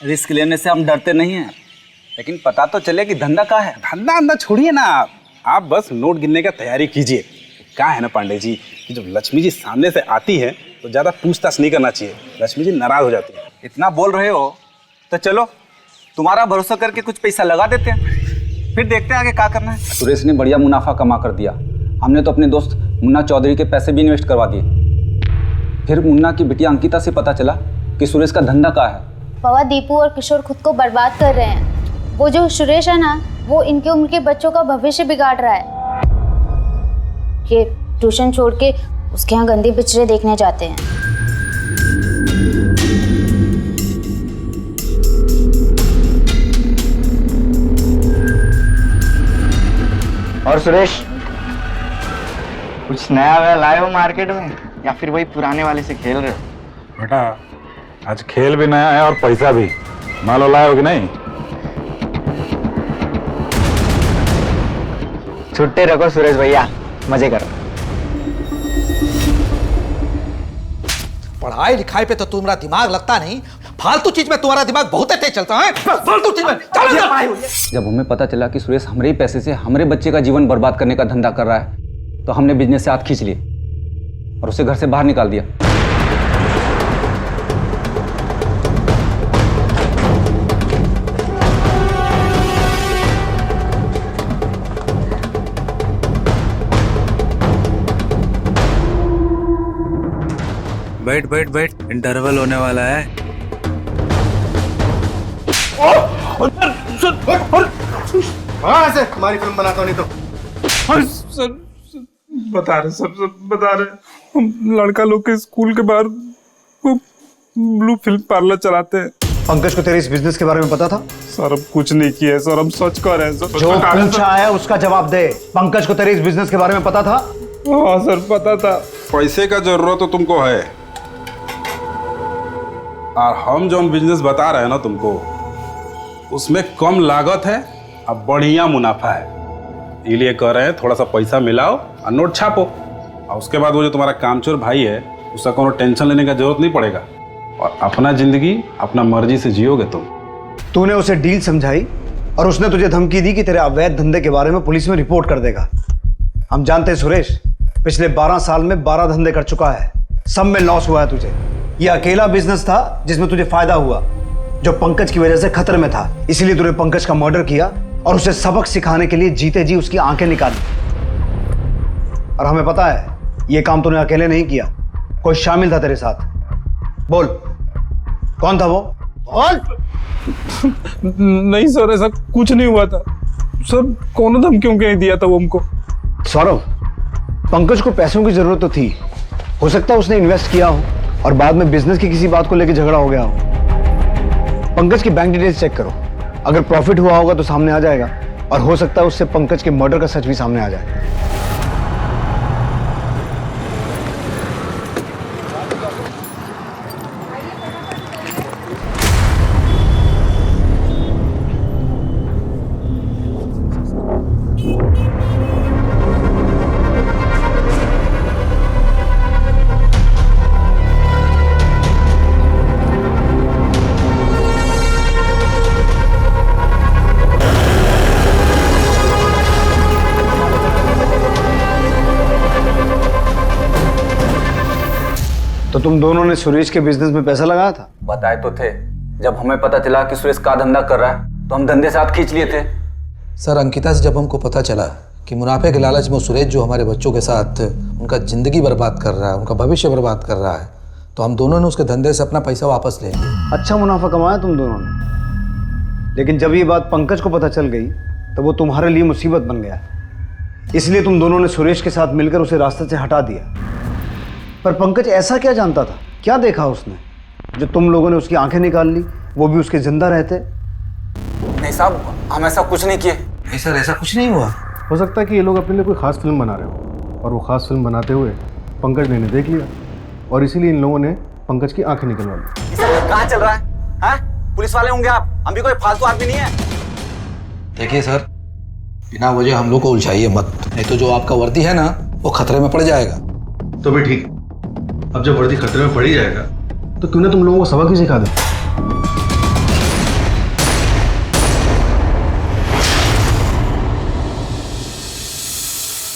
[SPEAKER 6] रिस्क लेने से हम डरते नहीं हैं, लेकिन पता तो चले कि धंधा क्या है।
[SPEAKER 10] धंधा अंधा छोड़िए ना, आप बस नोट गिनने का तैयारी कीजिए। क्या है ना पांडे जी कि जब लक्ष्मी जी सामने से आती है तो ज्यादा पूछताछ नहीं करना चाहिए, लक्ष्मी जी नाराज हो जाती है।
[SPEAKER 6] इतना बोल रहे हो तो चलो तुम्हारा भरोसा करके कुछ पैसा लगा देते हैं, फिर देखते हैं आगे क्या करना है। सुरेश ने बढ़िया मुनाफा कमा कर दिया। हमने तो अपने दोस्त मुन्ना चौधरी के पैसे भी इन्वेस्ट करवा दिए। फिर मुन्ना की बिटिया अंकिता से पता चला कि सुरेश का धंधा क्या है।
[SPEAKER 18] बाबा, दीपू और किशोर खुद को बर्बाद कर रहे हैं। वो जो सुरेश है ना, वो इनके उम्र के बच्चों का भविष्य बिगाड़ रहा है। ये ट्यूशन छोड़ के उसके यहाँ गंदे पिक्चरें देखने जाते हैं।
[SPEAKER 1] और सुरेश, कुछ नया वया लाए हो मार्केट में या फिर वही पुराने वाले से खेल रहे हो?
[SPEAKER 10] बेटा, आज खेल भी नया है और पैसा भी। मालो लाए हो कि नहीं?
[SPEAKER 1] छुट्टे रखो सुरेश भैया, मजे करो।
[SPEAKER 17] पढ़ाई लिखाई पे तो तुम्हारा दिमाग लगता नहीं, फालतू चीज में तुम्हारा दिमाग बहुत तेज चलता है। फालतू चीज में
[SPEAKER 6] जब हमें पता चला कि सुरेश हमारे ही पैसे से हमारे बच्चे का जीवन बर्बाद करने का धंधा कर रहा है, तो हमने बिजनेस से हाथ खींच लिए और उसे घर से बाहर निकाल दिया।
[SPEAKER 12] बैठ बैठ बैठ, इंटरवल होने वाला है।
[SPEAKER 13] ऐसे हमारी फिल्म बनाता नहीं तो।
[SPEAKER 10] सर बता रहे, सब बता रहे। हम लड़का लोग के स्कूल के बाहर वो ब्लू फिल्म पार्लर चलाते हैं।
[SPEAKER 11] पंकज को तेरे इस बिजनेस के बारे में पता था?
[SPEAKER 10] सर अब कुछ नहीं किया सर, हम सच कह रहे हैं सर।
[SPEAKER 11] जो पूछा है उसका जवाब दे। पंकज को तेरे इस बिजनेस के बारे में पता था?
[SPEAKER 10] हाँ सर, पता था। पैसे का जरूरत तो तुमको है, और हम जो बिजनेस बता रहे हैं ना तुमको, उसमें कम लागत है और बढ़िया मुनाफा है। इसलिए कह रहे हैं थोड़ा सा पैसा मिलाओ और नोट छापो, और उसके बाद वो जो तुम्हारा कामचोर भाई है उसका कोनो टेंशन लेने का जरूरत नहीं पड़ेगा, और अपना जिंदगी अपना मर्जी से जियोगे तुम।
[SPEAKER 11] तूने उसे डील समझाई और उसने तुझे धमकी दी कि तेरे अवैध धंधे के बारे में पुलिस में रिपोर्ट कर देगा। हम जानते हैं सुरेश, पिछले 12 साल में 12 धंधे कर चुका है, सब में लॉस हुआ है तुझे। ये अकेला बिजनेस था जिसमें तुझे फायदा हुआ, जो पंकज की वजह से खतरे में था। इसीलिए तूने पंकज का मर्डर किया और उसे सबक सिखाने के लिए जीते जी उसकी आंखें निकाली। और हमें पता है ये काम तूने अकेले नहीं किया, कोई शामिल था तेरे साथ। बोल, कौन था वो? बोल।
[SPEAKER 19] नहीं सर, ऐसा कुछ नहीं हुआ था सर। कौन धमकियों कह दिया था वो हमको?
[SPEAKER 11] सौरभ, पंकज को पैसों की जरूरत तो थी, हो सकता है उसने इन्वेस्ट किया हो और बाद में बिजनेस की किसी बात को लेकर झगड़ा हो गया हो। पंकज की बैंक डिटेल्स चेक करो, अगर प्रॉफिट हुआ होगा तो सामने आ जाएगा, और हो सकता है उससे पंकज के मर्डर का सच भी सामने आ जाए। तो तुम दोनों ने सुरेश के बिजनेस में पैसा लगाया था?
[SPEAKER 6] बताए तो थे। जब हमें पता चला कि सुरेश का धंधा कर रहा है तो हम धंधे से हाथ खींच लिए थे।
[SPEAKER 17] सर, अंकिता से जब हमको पता चला कि मुनाफे के लालच में सुरेश जो हमारे बच्चों के साथ उनका ज़िंदगी बर्बाद कर रहा है, उनका भविष्य बर्बाद कर रहा है, तो हम दोनों ने उसके धंधे से अपना पैसा वापस ले लिया।
[SPEAKER 11] अच्छा मुनाफा कमाया तुम दोनों ने, लेकिन जब ये बात पंकज को पता चल गई तो वो तुम्हारे लिए मुसीबत बन गया। इसलिए तुम दोनों ने सुरेश के साथ मिलकर उसे रास्ते से हटा दिया। पर पंकज ऐसा क्या जानता था, क्या देखा उसने जो तुम लोगों ने उसकी आंखें निकाल ली, वो भी उसके जिंदा रहते?
[SPEAKER 6] नहीं साहब, हम ऐसा कुछ नहीं किए।
[SPEAKER 17] नहीं सर, ऐसा कुछ नहीं हुआ।
[SPEAKER 13] हो सकता है कि ये लोग अपने लिए कोई खास फिल्म बना रहे हो और वो खास फिल्म बनाते हुए पंकज ने देख लिया और इसीलिए इन लोगों ने पंकज की आंखें निकलवा ली।
[SPEAKER 6] कहाँ चल रहा है? पुलिस वाले होंगे आप, हम भी कोई फालतू आदमी नहीं है।
[SPEAKER 17] देखिए सर, बिना वजह हम लोग को उलझाइए मत, नहीं तो जो आपका वर्दी है ना वो खतरे में पड़ जाएगा।
[SPEAKER 13] तो भी ठीक, अब जब वर्दी खतरे में पड़ ही जाएगा तो क्यों ना तुम लोगों को सबक ही सिखा दे।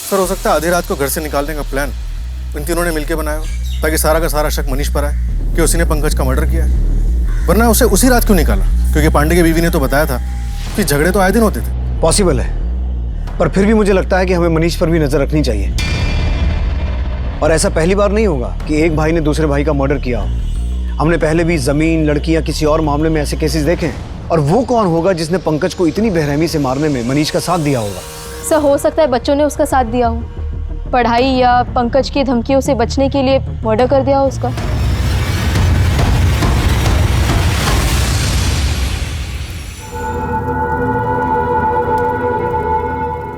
[SPEAKER 13] सर, हो सकता है आधी रात को घर से निकालने का प्लान इन तीनों ने मिलकर बनाया हो, ताकि सारा का सारा शक मनीष पर आए कि उसने पंकज का मर्डर किया है। वरना उसे उसी रात क्यों निकाला? क्योंकि पांडे की बीवी ने तो बताया था कि झगड़े तो आए दिन होते थे।
[SPEAKER 11] पॉसिबल है, पर फिर भी मुझे लगता है कि हमें मनीष पर भी नजर रखनी चाहिए। और ऐसा पहली बार नहीं होगा कि एक भाई ने दूसरे भाई का मर्डर किया हो। हमने पहले भी जमीन, लड़कियां, किसी और मामले में ऐसे केसेस देखे हैं। और वो कौन होगा जिसने पंकज को इतनी बेरहमी से मारने में मनीष का साथ दिया होगा?
[SPEAKER 9] सर, हो सकता है बच्चों ने उसका साथ दिया हो, पढ़ाई या पंकज की धमकियों से बचने के लिए मर्डर कर दिया हो उसका।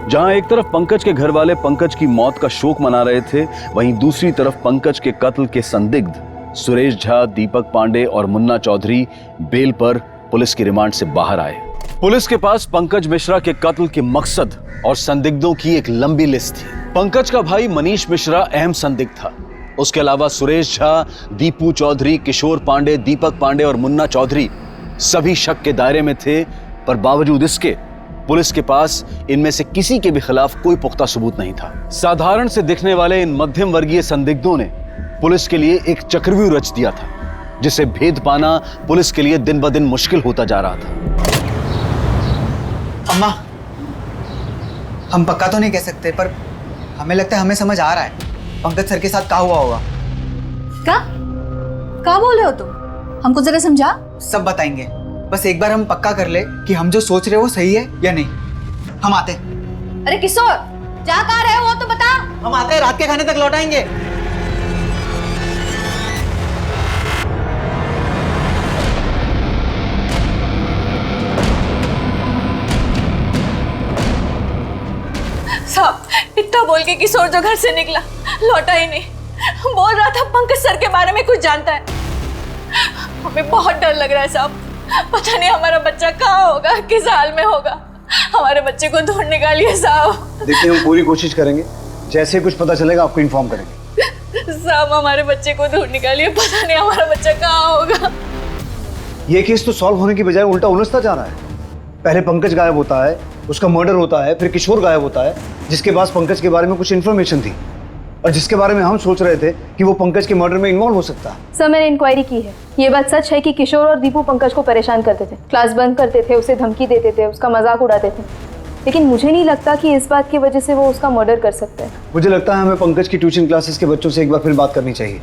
[SPEAKER 14] जहां एक तरफ पंकज के घर वाले पंकज की मौत का शोक मना रहे थे, वहीं दूसरी तरफ पंकज के कत्ल के संदिग्ध सुरेश झा, दीपक पांडे और मुन्ना चौधरी बेल पर पुलिस की रिमांड से बाहर आए। पुलिस के पास पंकज मिश्रा के कत्ल के मकसद और संदिग्धों की एक लंबी लिस्ट थी। पंकज का भाई मनीष मिश्रा अहम संदिग्ध था। उसके अलावा सुरेश झा, दीपू चौधरी, किशोर पांडे, दीपक पांडे और मुन्ना चौधरी सभी शक के दायरे में थे, पर बावजूद इसके पुलिस के पास इनमें से किसी के भी खिलाफ कोई पुख्ता सबूत नहीं था। साधारण से दिखने वाले इन मध्यम वर्गीय संदिग्धों ने पुलिस के लिए एक चक्रव्यूह रच दिया था, जिसे भेद पाना पुलिस के लिए दिन ब दिन मुश्किल होता जा रहा था।
[SPEAKER 6] अम्मा, हम पक्का तो नहीं कह सकते, पर हमें लगता है हमें समझ आ रहा है पंकज सर के साथ क्या हुआ होगा।
[SPEAKER 4] क्या बोल रहे हो तुम? हमको जरा समझा।
[SPEAKER 6] सब बताएंगे, बस एक बार हम पक्का कर ले कि हम जो सोच रहे हो वो सही है या नहीं। हम आते।
[SPEAKER 4] अरे किशोर, जा कहाँ रहे हो वो तो बता।
[SPEAKER 6] हम आते हैं, रात के खाने तक लौट आएंगे।
[SPEAKER 4] साहब, इतना बोल के किशोर जो घर से निकला लौटा ही नहीं। बोल रहा था पंकज सर के बारे में कुछ जानता है। हमें बहुत डर लग रहा है साहब, पता नहीं हमारा बच्चा कहाँ होगा, किस हाल में होगा। हमारे बच्चे को ढूंढ निकालिए साहब।
[SPEAKER 11] देखिए, हम पूरी कोशिश करेंगे, जैसे कुछ पता चलेगा आपको इन्फॉर्म करेंगे।
[SPEAKER 4] साहब, हमारे बच्चे को ढूंढ निकालिए, पता नहीं हमारा बच्चा कहाँ होगा।
[SPEAKER 11] ये केस तो सॉल्व होने की बजाय उल्टा उलझता जा रहा है। पहले पंकज गायब होता है, उसका मर्डर होता है, फिर किशोर गायब होता है, जिसके पास पंकज के बारे में कुछ इन्फॉर्मेशन थी। और जिसके बारे में हम सोच रहे थे कि वो पंकज के मर्डर में इन्वॉल्व हो सकता है।
[SPEAKER 9] सर मैंने इंक्वायरी की है, ये बात सच है कि किशोर और दीपू पंकज को परेशान करते थे, क्लास बंक करते थे, उसे धमकी देते थे, उसका मजाक उड़ाते थे, लेकिन मुझे नहीं लगता कि इस बात की वजह से वो उसका मर्डर कर सकते हैं।
[SPEAKER 11] मुझे लगता है हमें पंकज की ट्यूशन क्लासेस के बच्चों से एक बार फिर बात करनी चाहिए।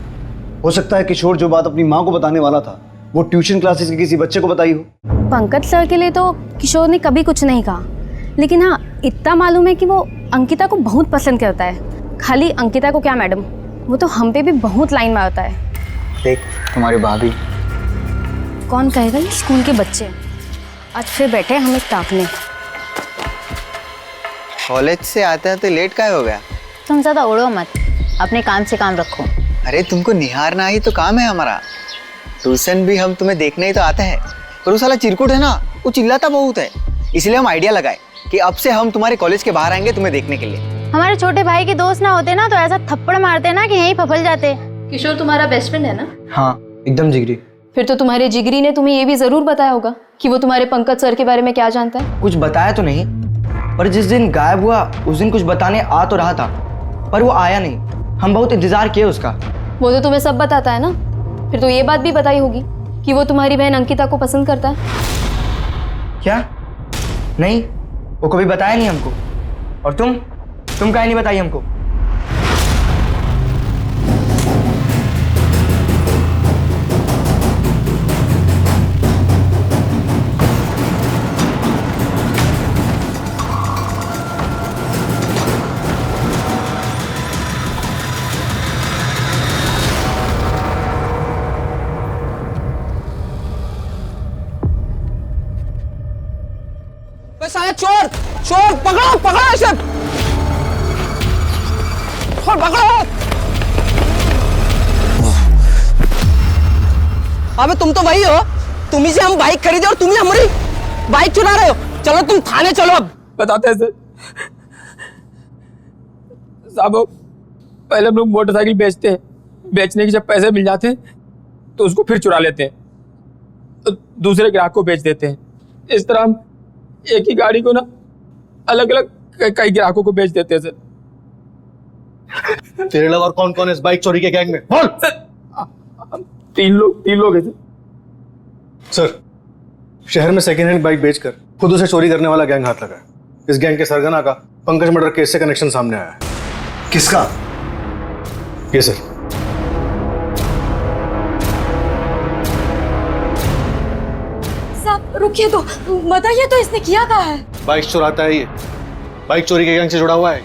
[SPEAKER 11] हो सकता है किशोर जो बात अपनी माँ को बताने वाला था वो ट्यूशन क्लासेस के किसी बच्चे को बताई हो।
[SPEAKER 18] पंकज सर के लिए तो किशोर ने कभी कुछ नहीं कहा, लेकिन हाँ इतना मालूम है कि वो अंकिता को बहुत पसंद करता है। खाली अंकिता को क्या मैडम, वो तो हम पे भी बहुत लाइन मारता है।
[SPEAKER 6] देख तुम्हारी भाभी।
[SPEAKER 18] कौन कहेगा ये स्कूल के बच्चे आज फिर बैठे हमें ताकने।
[SPEAKER 6] कॉलेज से आते तो लेट काहे हो गया?
[SPEAKER 18] तुम ज़्यादा उड़ो मत, अपने काम से काम रखो।
[SPEAKER 6] अरे तुमको निहारना ही तो काम है हमारा। ट्यूशन भी हम तुम्हें देखने ही तो आते हैं, पर वो साला चिरकुट है ना, वो चिल्लाता बहुत है, इसलिए हम आइडिया लगाए कि अब से हम तुम्हारे कॉलेज के बाहर आएंगे तुम्हें देखने के लिए।
[SPEAKER 18] हमारे छोटे भाई के दोस्त ना होते ना तो ऐसा थप्पड़ मारते ना कि यहीं फफल जाते।
[SPEAKER 9] किशोर तुम्हारा बेस्ट फ्रेंड है ना?
[SPEAKER 1] हाँ एकदम जिगरी।
[SPEAKER 9] फिर तो तुम्हारे जिगरी ने तुम्हें ये भी जरूर बताया होगा कि वो तुम्हारे पंकज सर के बारे में क्या जानता है।
[SPEAKER 1] कुछ बताया तो नहीं, पर जिस दिन गायब हुआ उस दिन कुछ बताने आ तो रहा था, पर वो आया नहीं। हम बहुत इंतजार किए उसका।
[SPEAKER 9] वो तो तुम्हें सब बताता है ना, फिर तो ये बात भी बताई होगी कि वो तुम्हारी बहन अंकिता को पसंद करता है।
[SPEAKER 1] क्या? नहीं, वो कभी बताया नहीं हमको। और तुम काहे नहीं बताई हमको?
[SPEAKER 5] चोर चोर पकड़ो पकड़ो इसे, पकड़ो। अबे तुम तो वही हो, तुम ही से हम बाइक खरीदे और तुम ही हमारी बाइक चुरा रहे हो। चलो तुम थाने चलो। अब
[SPEAKER 19] बताते हैं सर। साहब पहले हम लोग मोटरसाइकिल बेचते हैं, बेचने के जब पैसे मिल जाते हैं तो उसको फिर चुरा लेते हैं, तो दूसरे ग्राहक को बेच देते हैं। इस तरह हम एक ही गाड़ी को ना अलग अलग कई ग्राहकों को बेच देते हैं सर।
[SPEAKER 13] तेरे अलावा और कौन कौन है इस बाइक चोरी के गैंग में? बोल।
[SPEAKER 19] तीन लोग हैं
[SPEAKER 13] सर। शहर में सेकेंड हैंड बाइक बेचकर खुद उसे चोरी करने वाला गैंग हाथ लगा है। इस गैंग के सरगना का पंकज मर्डर केस से कनेक्शन सामने आया है।
[SPEAKER 11] किसका?
[SPEAKER 13] ये सर।
[SPEAKER 2] साहब रुकिए तो, बताइए तो इसने किया क्या है?
[SPEAKER 13] बाइक चुराता है ये, बाइक चोरी के गैंग से जुड़ा हुआ है।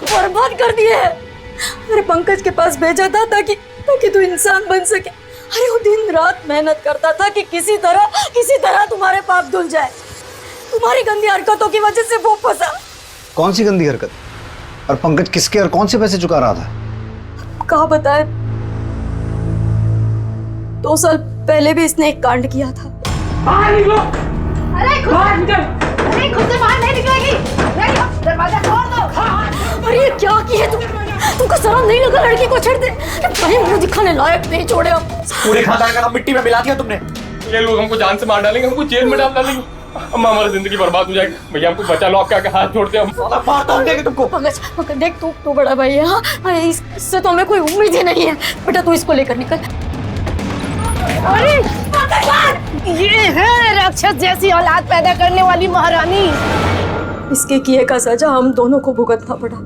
[SPEAKER 2] बर्बाद कर दिए है। अरे पंकज के पास भेजा था ताकि तू इंसान बन सके। अरे वो दिन रात मेहनत करता था कि किसी तरह तुम्हारे पाप धुल जाए। तुम्हारी गंदी हरकतों की वजह से वो फंसा।
[SPEAKER 11] कौन सी गंदी हरकत? और पंकज किसके और कौन से पैसे चुका रहा था?
[SPEAKER 2] कहा बताए, 2 साल पहले भी इसने एक कांड किया था।
[SPEAKER 5] बाहर निकलो। अरे खुद से बाहर नहीं निकलेगी। दरवाजा खोल दो।
[SPEAKER 2] अरे ये क्या किया तुमको शर्म नहीं लगा? लड़की को छोड़ दे, कहीं मुंह दिखाने लायक नहीं छोड़े हम।
[SPEAKER 3] पूरे खानदान का नाम मिट्टी में मिला दिया तुमने।
[SPEAKER 8] ये लोग हमको जान से मार डालेंगे, हमको जेल में डाल डालेंगे। अम्मा हमारी जिंदगी बर्बाद हो जाएगी। भैया हमको बचा लो, आपके आगे हाथ जोड़ते हैं हम।
[SPEAKER 3] मार तो देंगे तुमको।
[SPEAKER 2] पंकज देख, तू बड़ा भाई है। हाँ, इससे तो हमें कोई उम्मीद ही नहीं है। बेटा तू इसको लेकर निकल।
[SPEAKER 5] अरे ये है राक्षस जैसी औलाद पैदा करने वाली महारानी।
[SPEAKER 2] इसके किए का सजा हम दोनों को भुगतना पड़ा।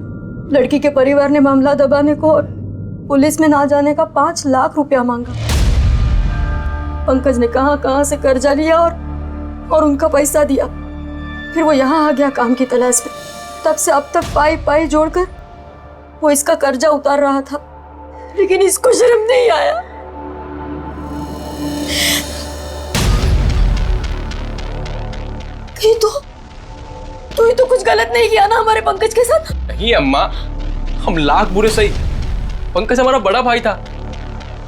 [SPEAKER 2] लड़की के परिवार ने मामला दबाने को और पुलिस में ना जाने का 5 लाख रुपया मांगा। पंकज ने कहां से कर्जा लिया और उनका पैसा दिया। फिर वो यहाँ आ गया काम की तलाश में। तब से अब तक पाई जोड़कर वो इसका कर्जा उतार रहा था, लेकिन इसको शर्म नहीं आया। तू तो कुछ गलत नहीं किया ना हमारे पंकज के साथ?
[SPEAKER 8] नहीं अम्मा, हम लाख बुरे सही, पंकज हमारा बड़ा भाई था।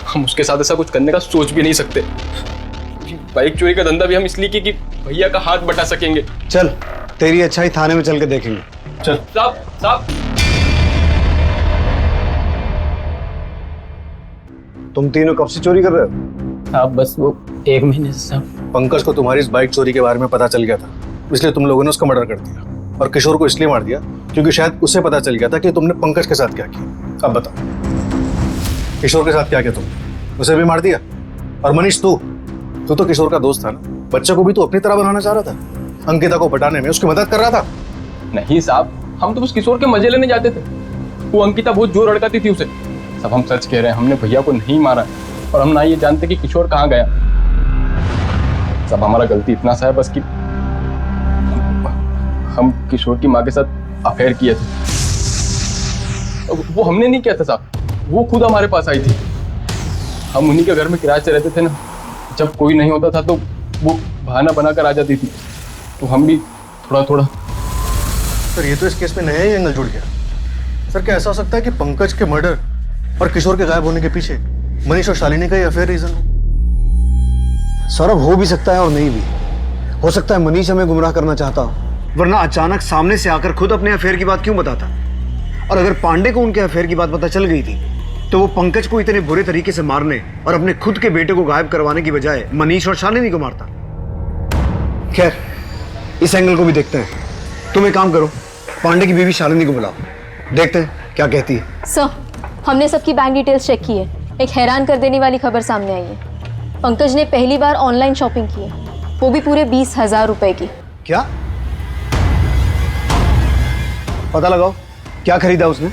[SPEAKER 8] हम उसके साथ ऐसा कुछ करने का सोच भी नहीं सकते। बाइक चोरी का धंधा भी हम इसलिए कि भैया का हाथ बटा सकेंगे।
[SPEAKER 11] चल तेरी अच्छाई थाने में चल के देखेंगे।
[SPEAKER 13] चल।
[SPEAKER 8] साहब
[SPEAKER 11] तुम तीनों कब से चोरी कर रहे हो?
[SPEAKER 19] आप बस वो 1 महीने से साहब।
[SPEAKER 13] पंकज को तुम्हारी इस बाइक चोरी के बारे में पता चल गया था, इसलिए तुम लोगों ने उसका मर्डर कर दिया। और किशोर को इसलिए मार दिया क्योंकि शायद उसे पता चल गया था कि तुमने पंकज के साथ क्या किया। अब बताओ, किशोर के साथ क्या किया तुमने? उसे भी मार दिया? और मनीष तू तो किशोर का दोस्त था ना, बच्चे को भी तो अपनी तरह बनाना चाह रहा था, अंकिता को पटाने में उसकी मदद कर रहा था।
[SPEAKER 8] नहीं साहब, हम तो बस किशोर के मजे लेने जाते थे। वो अंकिता बहुत जोर अड़काती थी उसे। सब हम सच कह रहे हैं, हमने भैया को नहीं मारा और हम ना ये जानते कि किशोर कहाँ गया। सब हमारा गलती इतना सा है बस कि हम किशोर की माँ के साथ अफेयर किए थे। वो हमने नहीं किया था साहब, वो खुद हमारे पास आई थी। हम उन्हीं के घर में किराए से रहते थे ना, जब कोई नहीं होता था तो वो बहाना बनाकर आ जाती थी, तो हम भी थोड़ा थोड़ा।
[SPEAKER 13] सर ये तो इस केस में नया ही एंगल जुड़ गया। सर क्या ऐसा हो सकता है कि पंकज के मर्डर और किशोर के गायब होने के पीछे मनीष और शालिनी का ही अफेयर रीजन हो?
[SPEAKER 11] सौरभ, हो भी सकता है और नहीं भी हो सकता है। मनीष हमें गुमराह करना चाहता हो, वरना अचानक सामने से आकर खुद अपने अफेयर की बात क्यों बताता? और अगर पांडे को उनके अफेयर की बात पता चल गई थी तो वो पंकज को इतने बुरे तरीके से मारने और अपने खुद के बेटे को गायब करवाने की बजाय मनीष और शालिनी को मारता। खैर, इस एंगल को भी देखते हैं। तुम एक काम करो, पांडे की बीवी शालिनी को बुलाओ, देखते हैं क्या कहती है।
[SPEAKER 9] सर, हमने सबकी बैंक डिटेल्स चेक की है। एक हैरान कर देने वाली खबर सामने आई है। पंकज ने पहली बार ऑनलाइन शॉपिंग की है, वो भी पूरे 20,000 रुपए की।
[SPEAKER 11] क्या? पता लगाओ क्या खरीदा उसने।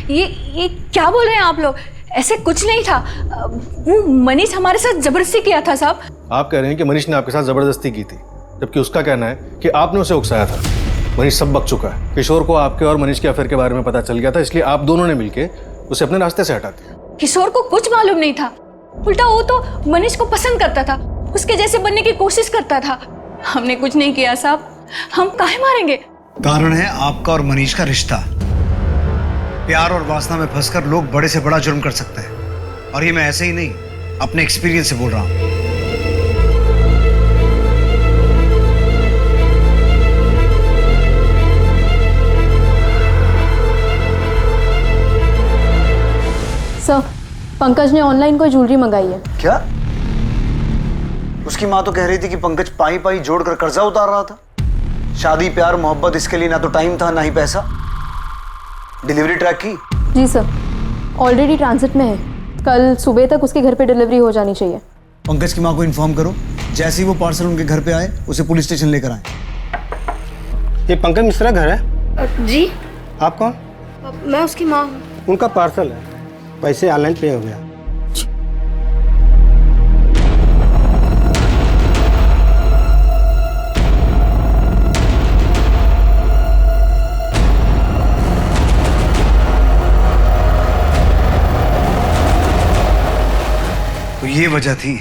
[SPEAKER 4] ये क्या बोल रहे हैं आप लोग? ऐसे कुछ नहीं था। वो मनीष हमारे साथ जबरदस्ती किया था साहब।
[SPEAKER 13] आप कह रहे हैं कि मनीष ने आपके साथ जबरदस्ती की थी, जबकि उसका कहना है कि आपने उसे उकसाया था। मनीष सब बक चुका है। किशोर को आपके और मनीष के अफेयर के बारे में पता चल गया था, इसलिए आप दोनों ने मिलकर उसे अपने रास्ते से हटा दिया।
[SPEAKER 4] किशोर को कुछ मालूम नहीं था, उल्टा वो तो मनीष को पसंद करता था, उसके जैसे बनने की कोशिश करता था। हमने कुछ नहीं किया साहब, हम काहे मारेंगे?
[SPEAKER 11] कारण है आपका और मनीष का रिश्ता। प्यार और वासना में फंसकर लोग बड़े से बड़ा जुर्म कर सकते हैं, और ये मैं ऐसे ही नहीं, अपने एक्सपीरियंस से बोल रहा हूं।
[SPEAKER 9] सर, पंकज ने ऑनलाइन कोई ज्वेलरी मंगाई है।
[SPEAKER 11] क्या? उसकी माँ तो कह रही थी कि पंकज पाई पाई जोड़कर कर्जा उतार रहा था। शादी, प्यार, मोहब्बत, इसके लिए ना तो टाइम था ना ही पैसा। डिलीवरी ट्रैक की?
[SPEAKER 9] जी सर, ऑलरेडी ट्रांजिट में है। कल सुबह तक उसके घर पे डिलीवरी हो जानी चाहिए।
[SPEAKER 11] पंकज की माँ को इन्फॉर्म करो, जैसे ही वो पार्सल उनके घर पे आए उसे पुलिस स्टेशन लेकर आए।
[SPEAKER 15] ये पंकज मिश्रा घर है?
[SPEAKER 2] जी।
[SPEAKER 15] आप कौन?
[SPEAKER 2] मैं उसकी माँ हूँ।
[SPEAKER 15] उनका पार्सल है, पैसे ऑनलाइन पे हो गया।
[SPEAKER 11] तो ये वजह थी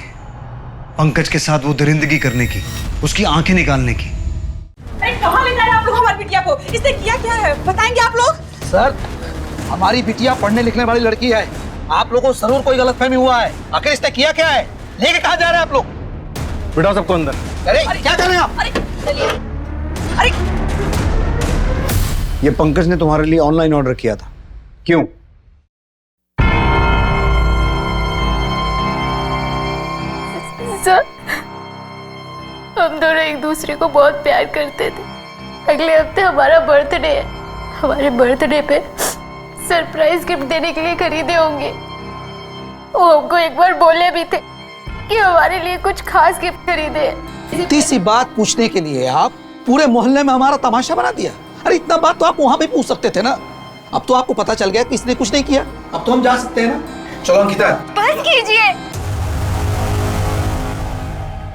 [SPEAKER 11] पंकज के साथ वो दरिंदगी करने की, उसकी आंखें निकालने की।
[SPEAKER 5] अरे कहाँ ले जा रहे हैं आप लोग हमारी बिटिया को? इसने किया क्या है बताएंगे आप लोग?
[SPEAKER 17] सर, हमारी बिटिया पढ़ने लिखने वाली लड़की है। आप लोगों को जरूर कोई गलतफहमी हुआ है। आखिर इसने किया क्या है? लेके कहाँ जा रहे हैं आप लोग?
[SPEAKER 13] बिठाओ सबको अंदर।
[SPEAKER 17] अरे क्या कर रहे हैं आप?
[SPEAKER 5] अरे
[SPEAKER 11] ये पंकज ने तुम्हारे लिए ऑनलाइन ऑर्डर किया था, क्यों?
[SPEAKER 9] सर, हम दोनों एक दूसरे को बहुत प्यार करते थे। अगले हफ्ते हमारा बर्थडे है। हमारे बर्थडे पे सरप्राइज गिफ्ट देने के लिए खरीदे होंगे। वो हमको एक बार बोले भी थे कि हमारे लिए कुछ खास गिफ्ट खरीदे।
[SPEAKER 17] इतनी सी बात पूछने के लिए आप पूरे मोहल्ले में हमारा तमाशा बना दिया। अरे इतना बात तो आप वहां भी पूछ सकते थे ना। अब तो आपको पता चल गया कि इसने कुछ नहीं किया। अब तो हम जा सकते हैं ना। चलो अंकिता,
[SPEAKER 9] बस कीजिए।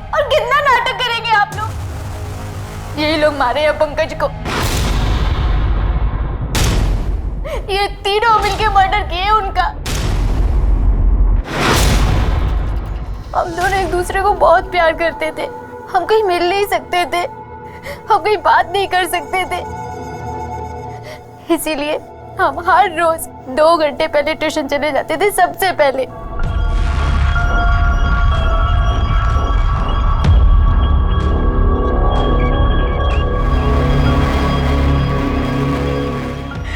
[SPEAKER 9] और कितना नाटक करेंगे आप लोग? यही लोग मारे हैं पंकज को। ये तीनों मिलके मर्डर किए उनका। हम दोनों एक दूसरे को बहुत प्यार करते थे। हम कहीं मिल नहीं सकते थे, हम कहीं बात नहीं कर सकते थे। इसीलिए हम हर रोज 2 घंटे पहले ट्यूशन चले जाते थे, सबसे पहले।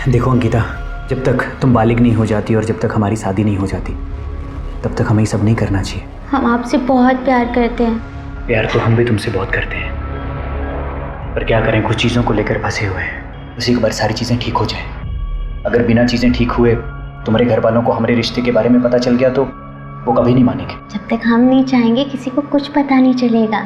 [SPEAKER 3] देखो अंकिता, जब तक तुम बालिग नहीं हो जाती और जब तक हमारी शादी नहीं हो जाती, तब तक हमें ये सब नहीं करना चाहिए।
[SPEAKER 18] हम आपसे बहुत प्यार करते हैं।
[SPEAKER 3] प्यार तो हम भी तुमसे बहुत करते हैं, पर क्या करें, कुछ चीज़ों को लेकर फंसे हुए हैं। उसी के बाद सारी चीज़ें ठीक हो जाए। अगर बिना चीज़ें ठीक हुए तुम्हारे घर वालों को हमारे रिश्ते के बारे में पता चल गया तो वो कभी नहीं मानेंगे।
[SPEAKER 18] जब तक हम नहीं चाहेंगे किसी को कुछ पता नहीं चलेगा।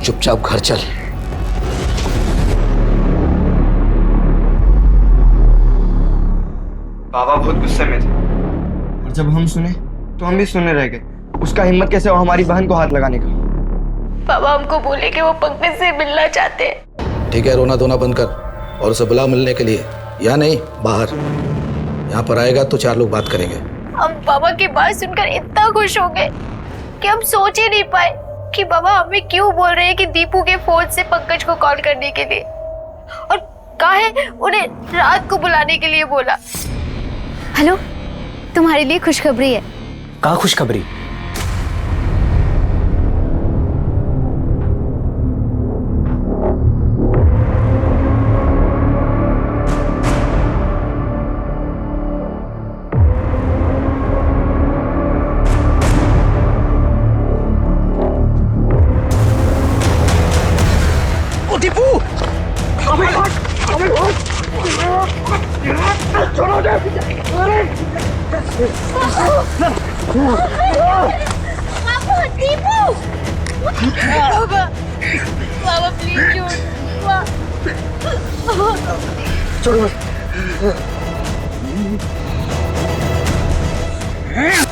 [SPEAKER 17] चुपचाप घर चल।
[SPEAKER 1] बाबा बहुत गुस्से में थे और जब हम सुने तो हम भी सुनने रह गए। उसका हिम्मत कैसे हो हमारी बहन को हाथ लगाने का।
[SPEAKER 9] पापा हमको बोले कि वो पंकज से मिलना चाहते हैं।
[SPEAKER 17] ठीक है, रोना धोना बंद कर और उसे बुला मिलने के लिए। या नहीं, बाहर। यहाँ पर आएगा तो 4 लोग बात करेंगे।
[SPEAKER 9] हम पापा की बात सुनकर इतना खुश हो गए कि हम सोच ही नहीं पाए कि बाबा हमें क्यों बोल रहे हैं कि दीपू के फोन से पंकज को कॉल करने के लिए, और काहे उन्हें रात को बुलाने के लिए बोला।
[SPEAKER 18] हेलो, तुम्हारे लिए खुशखबरी है।
[SPEAKER 3] कहाँ खुशखबरी?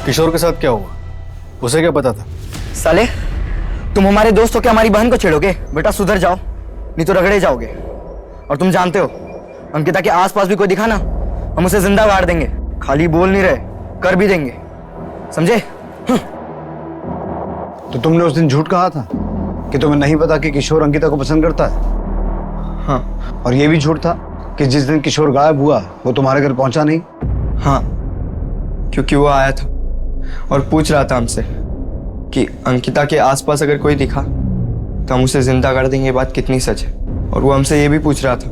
[SPEAKER 13] किशोर के साथ क्या हुआ, उसे क्या पता था?
[SPEAKER 1] साले, तुम हमारे दोस्त हो क्या हमारी बहन को छेड़ोगे? बेटा सुधर जाओ, नहीं तो रगड़े जाओगे। और तुम जानते हो अंकिता के आसपास भी कोई दिखा ना, हम उसे जिंदा गाड़ देंगे। खाली बोल नहीं रहे, कर भी देंगे, समझे?
[SPEAKER 11] तो तुमने उस दिन झूठ कहा था कि तुम्हें नहीं पता कि किशोर अंकिता को पसंद करता है।
[SPEAKER 1] हाँ।
[SPEAKER 11] और ये भी झूठ था कि जिस दिन किशोर गायब हुआ वो तुम्हारे घर पहुंचा नहीं।
[SPEAKER 1] हाँ, क्योंकि वो आया था और पूछ रहा था हमसे कि अंकिता के आसपास अगर कोई दिखा तो हम उसे जिंदा कर देंगे। ये बात कितनी सच है। और वो हमसे ये भी पूछ रहा था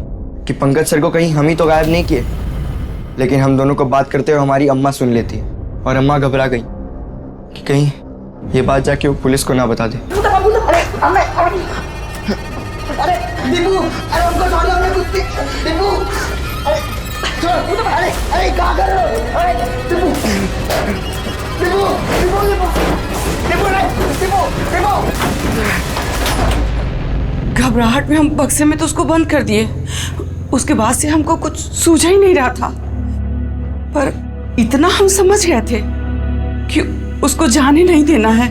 [SPEAKER 1] कि पंकज सर को कहीं हम ही तो गायब नहीं किए। लेकिन हम दोनों को बात करते हुए हमारी अम्मा सुन लेती है और अम्मा घबरा गई कि कहीं ये बात जाके वो पुलिस को ना बता दे।
[SPEAKER 2] अरे दीपू, अरे हमको छोड़ दो, हमने कुछ दीपू, अरे क्या कर रहे हो? अरे दीपू, दीपू, दीपू, दीपू, दीपू,
[SPEAKER 5] घबराहट में हम बक्से में तो उसको बंद कर दिए। उसके बाद से हमको कुछ सूझा ही नहीं रहा था, पर इतना हम समझ गए थे कि उसको जाने नहीं देना है।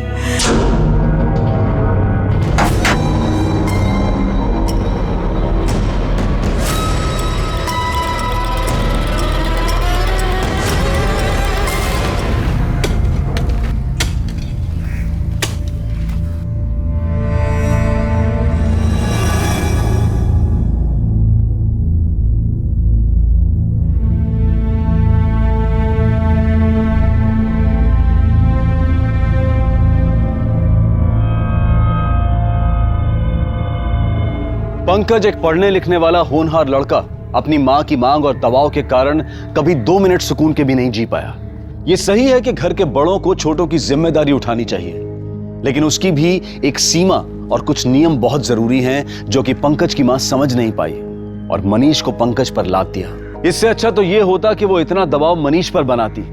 [SPEAKER 14] पंकज एक पढ़ने लिखने वाला होनहार लड़का अपनी मां की मांग और दबाव के कारण कभी 2 मिनट सुकून के भी नहीं जी पाया। यह सही है कि घर के बड़ों को छोटों की जिम्मेदारी उठानी चाहिए, लेकिन उसकी भी एक सीमा और कुछ नियम बहुत जरूरी हैं जो कि पंकज की मां समझ नहीं पाई और मनीष को पंकज पर लाद दिया। इससे अच्छा तो यह होता कि वो इतना दबाव मनीष पर बनाती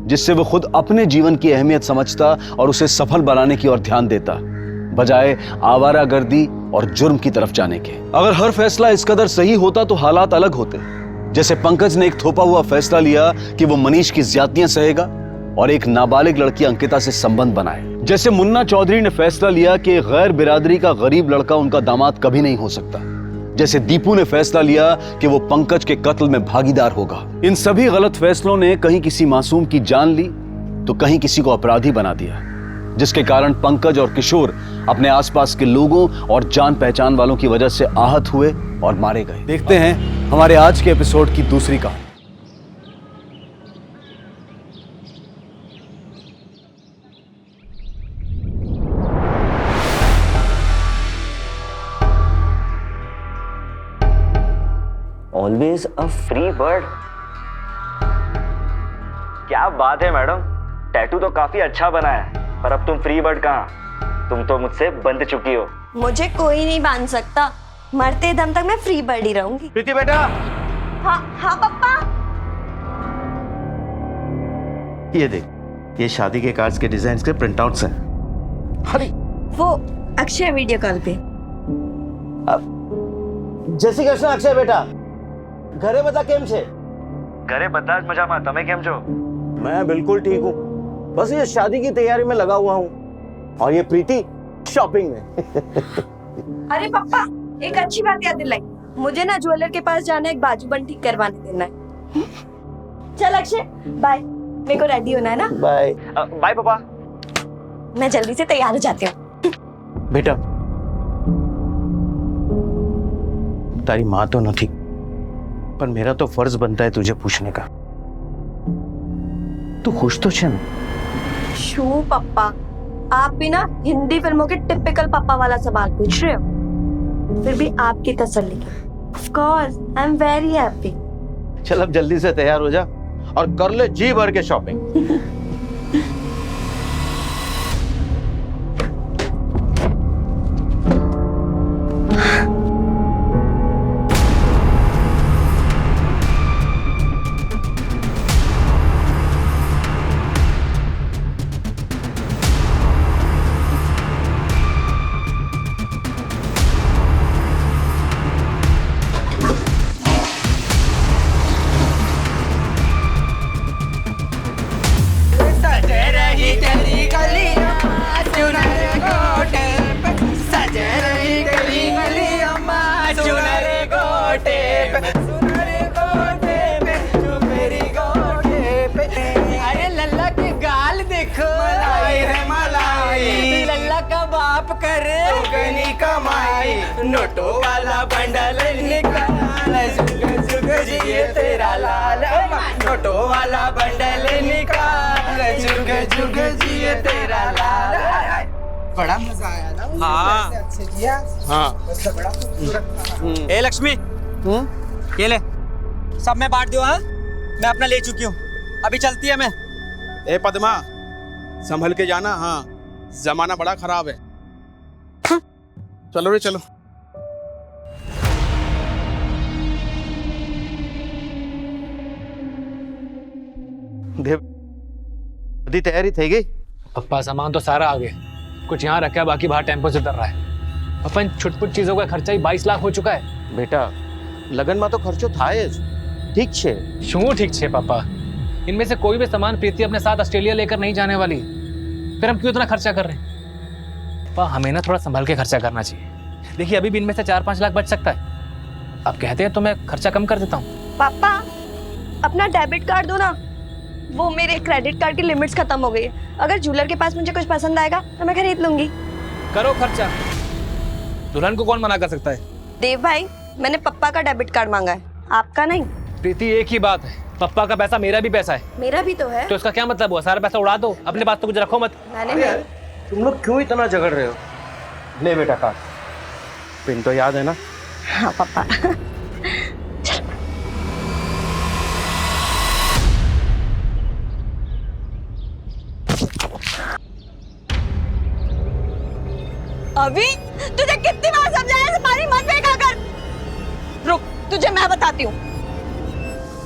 [SPEAKER 14] जिससे वो खुद अपने जीवन की अहमियत समझता और उसे सफल बनाने की ओर ध्यान देता, बजाय आवारागर्दी और जुर्म की तरफ जाने के। अगर हर फैसला इस कदर सही होता तो हालात अलग होते। जैसे पंकज ने एक थोपा हुआ फैसला लिया कि वो मनीष की ज्यादतियां सहेगा और एक नाबालिग लड़की अंकिता से संबंध बनाए। जैसे मुन्ना चौधरी ने फैसला लिया कि गैर बिरादरी का गरीब लड़का उनका दामाद कभी नहीं हो सकता। जैसे दीपू ने फैसला लिया कि वो पंकज के कत्ल में भागीदार होगा। इन सभी गलत फैसलों ने कहीं किसी मासूम की जान ली तो कहीं किसी को अपराधी बना दिया, जिसके कारण पंकज और किशोर अपने आसपास के लोगों और जान पहचान वालों की वजह से आहत हुए और मारे गए। देखते हैं हमारे आज के एपिसोड की दूसरी कहानी।
[SPEAKER 20] Always a free bird. क्या बात है मैडम, टैटू तो काफी अच्छा बना है, पर अब तुम फ्री बर्ड कहाँ, तुम तो मुझसे बंध चुकी हो।
[SPEAKER 2] मुझे कोई नहीं बांध सकता, मरते दम तक मैं फ्री बर्ड ही रहूंगी।
[SPEAKER 20] प्रीति बेटा।
[SPEAKER 2] हाँ हाँ पापा।
[SPEAKER 20] ये देख, ये शादी के कार्ड्स के डिजाइन के प्रिंट आउट्स हैं। अरे
[SPEAKER 2] वो अक्षय वीडियो कॉल पे।
[SPEAKER 20] जय श्री कृष्ण अक्षय बेटा, घरे बता केम छे? घरे बता मजाમાં, તમે કેમ છો? मैं बिल्कुल ठीक हूँ, बस ये शादी की तैयारी में लगा हुआ हूँ, और ये प्रीति शॉपिंग में।
[SPEAKER 2] अरे पापा, एक अच्छी बात याद दिलाई, मुझे ना ज्वेलर के पास जाना है, एक बाजूबंद ठीक करवाने देना है। चल अक्षय बाय, मेरे को रेडी होना है ना।
[SPEAKER 20] बाय बाय पापा।
[SPEAKER 2] मैं जल्दी से तैयार हो जाती हूँ।
[SPEAKER 20] बेटा तारी माँ तो नहीं, पर मेरा तो फर्ज बनता है तुझे पूछने का, तू खुश तो छे?
[SPEAKER 2] शू पापा, आप भी ना हिंदी फिल्मों के टिपिकल पापा वाला सवाल पूछ रहे हो, फिर भी आपकी तसल्ली के of course I am very happy.
[SPEAKER 20] चल अब जल्दी से तैयार हो जा और कर ले जी भर के शॉपिंग।
[SPEAKER 21] अरे लल्ला के गाल देखो, मलाई है मलाई, लल्ला का बाप करे दुगनी कमाई, नोटों वाला बंडल निकाल, जुग जुग जिए तेरा लाल, नोटों वाला बंडल निकाल, जुग जुग जिए तेरा लाल। बड़ा मजा आया ना?
[SPEAKER 3] हाँ।
[SPEAKER 21] अच्छे किया।
[SPEAKER 3] हाँ।
[SPEAKER 21] बड़ा खूबसूरत।
[SPEAKER 3] ए लक्ष्मी, ये ले, सब मैं बांट दो। हाँ, मैं अपना ले चुकी हूँ, अभी चलती है मैं।
[SPEAKER 19] ए पद्मा, संभल के जाना। हाँ, जमाना बड़ा खराब है। चलो रे चलो।
[SPEAKER 20] देव तैयारी थी गई?
[SPEAKER 16] पप्पा सामान तो सारा आ गया, कुछ यहाँ रखा है, बाकी बाहर टेम्पो से उतर रहा है। अपन छुटपुट चीजों का खर्चा ही 22 लाख हो चुका है।
[SPEAKER 20] बेटा लगन में तो खर्चो थाय ज, ठीक छे।
[SPEAKER 16] क्यों ठीक छे पापा? इनमें से कोई भी सामान प्रीति अपने साथ ऑस्ट्रेलिया लेकर नहीं जाने वाली, फिर हम क्यों इतना खर्चा कर रहे हैं? पापा हमें ना थोड़ा संभल के खर्चा करना चाहिए। देखिए अभी भी इनमें से 4-5 लाख बच सकता है। आप कहते हैं तो मैं खर्चा कम कर देता हूँ।
[SPEAKER 2] पापा अपना डेबिट कार्ड दो ना, वो मेरे क्रेडिट कार्ड की लिमिट्स खत्म हो गई है, अगर ज्वेलर के पास मुझे कुछ पसंद आएगा तो मैं खरीद लूंगी।
[SPEAKER 16] करो खर्चा, दुल्हन को कौन मना कर सकता है?
[SPEAKER 2] देव भाई, मैंने पप्पा का डेबिट कार्ड मांगा है, आपका नहीं।
[SPEAKER 16] प्रीति एक ही बात है, पप्पा का पैसा मेरा भी पैसा है।
[SPEAKER 2] मेरा भी तो है।
[SPEAKER 16] तो इसका क्या मतलब हुआ? सारा पैसा उड़ा दो, अपने पास तो कुछ रखो मत।
[SPEAKER 2] मैंने
[SPEAKER 20] तुम लोग क्यों इतना झगड़ रहे हो? ले बेटा कार्ड, पिन तो याद है ना?
[SPEAKER 2] हाँ पापा। अभी तुझे कितनी बार समझाया पानी मत फेंका कर। रुक, तुझे मैं बताती हूँ।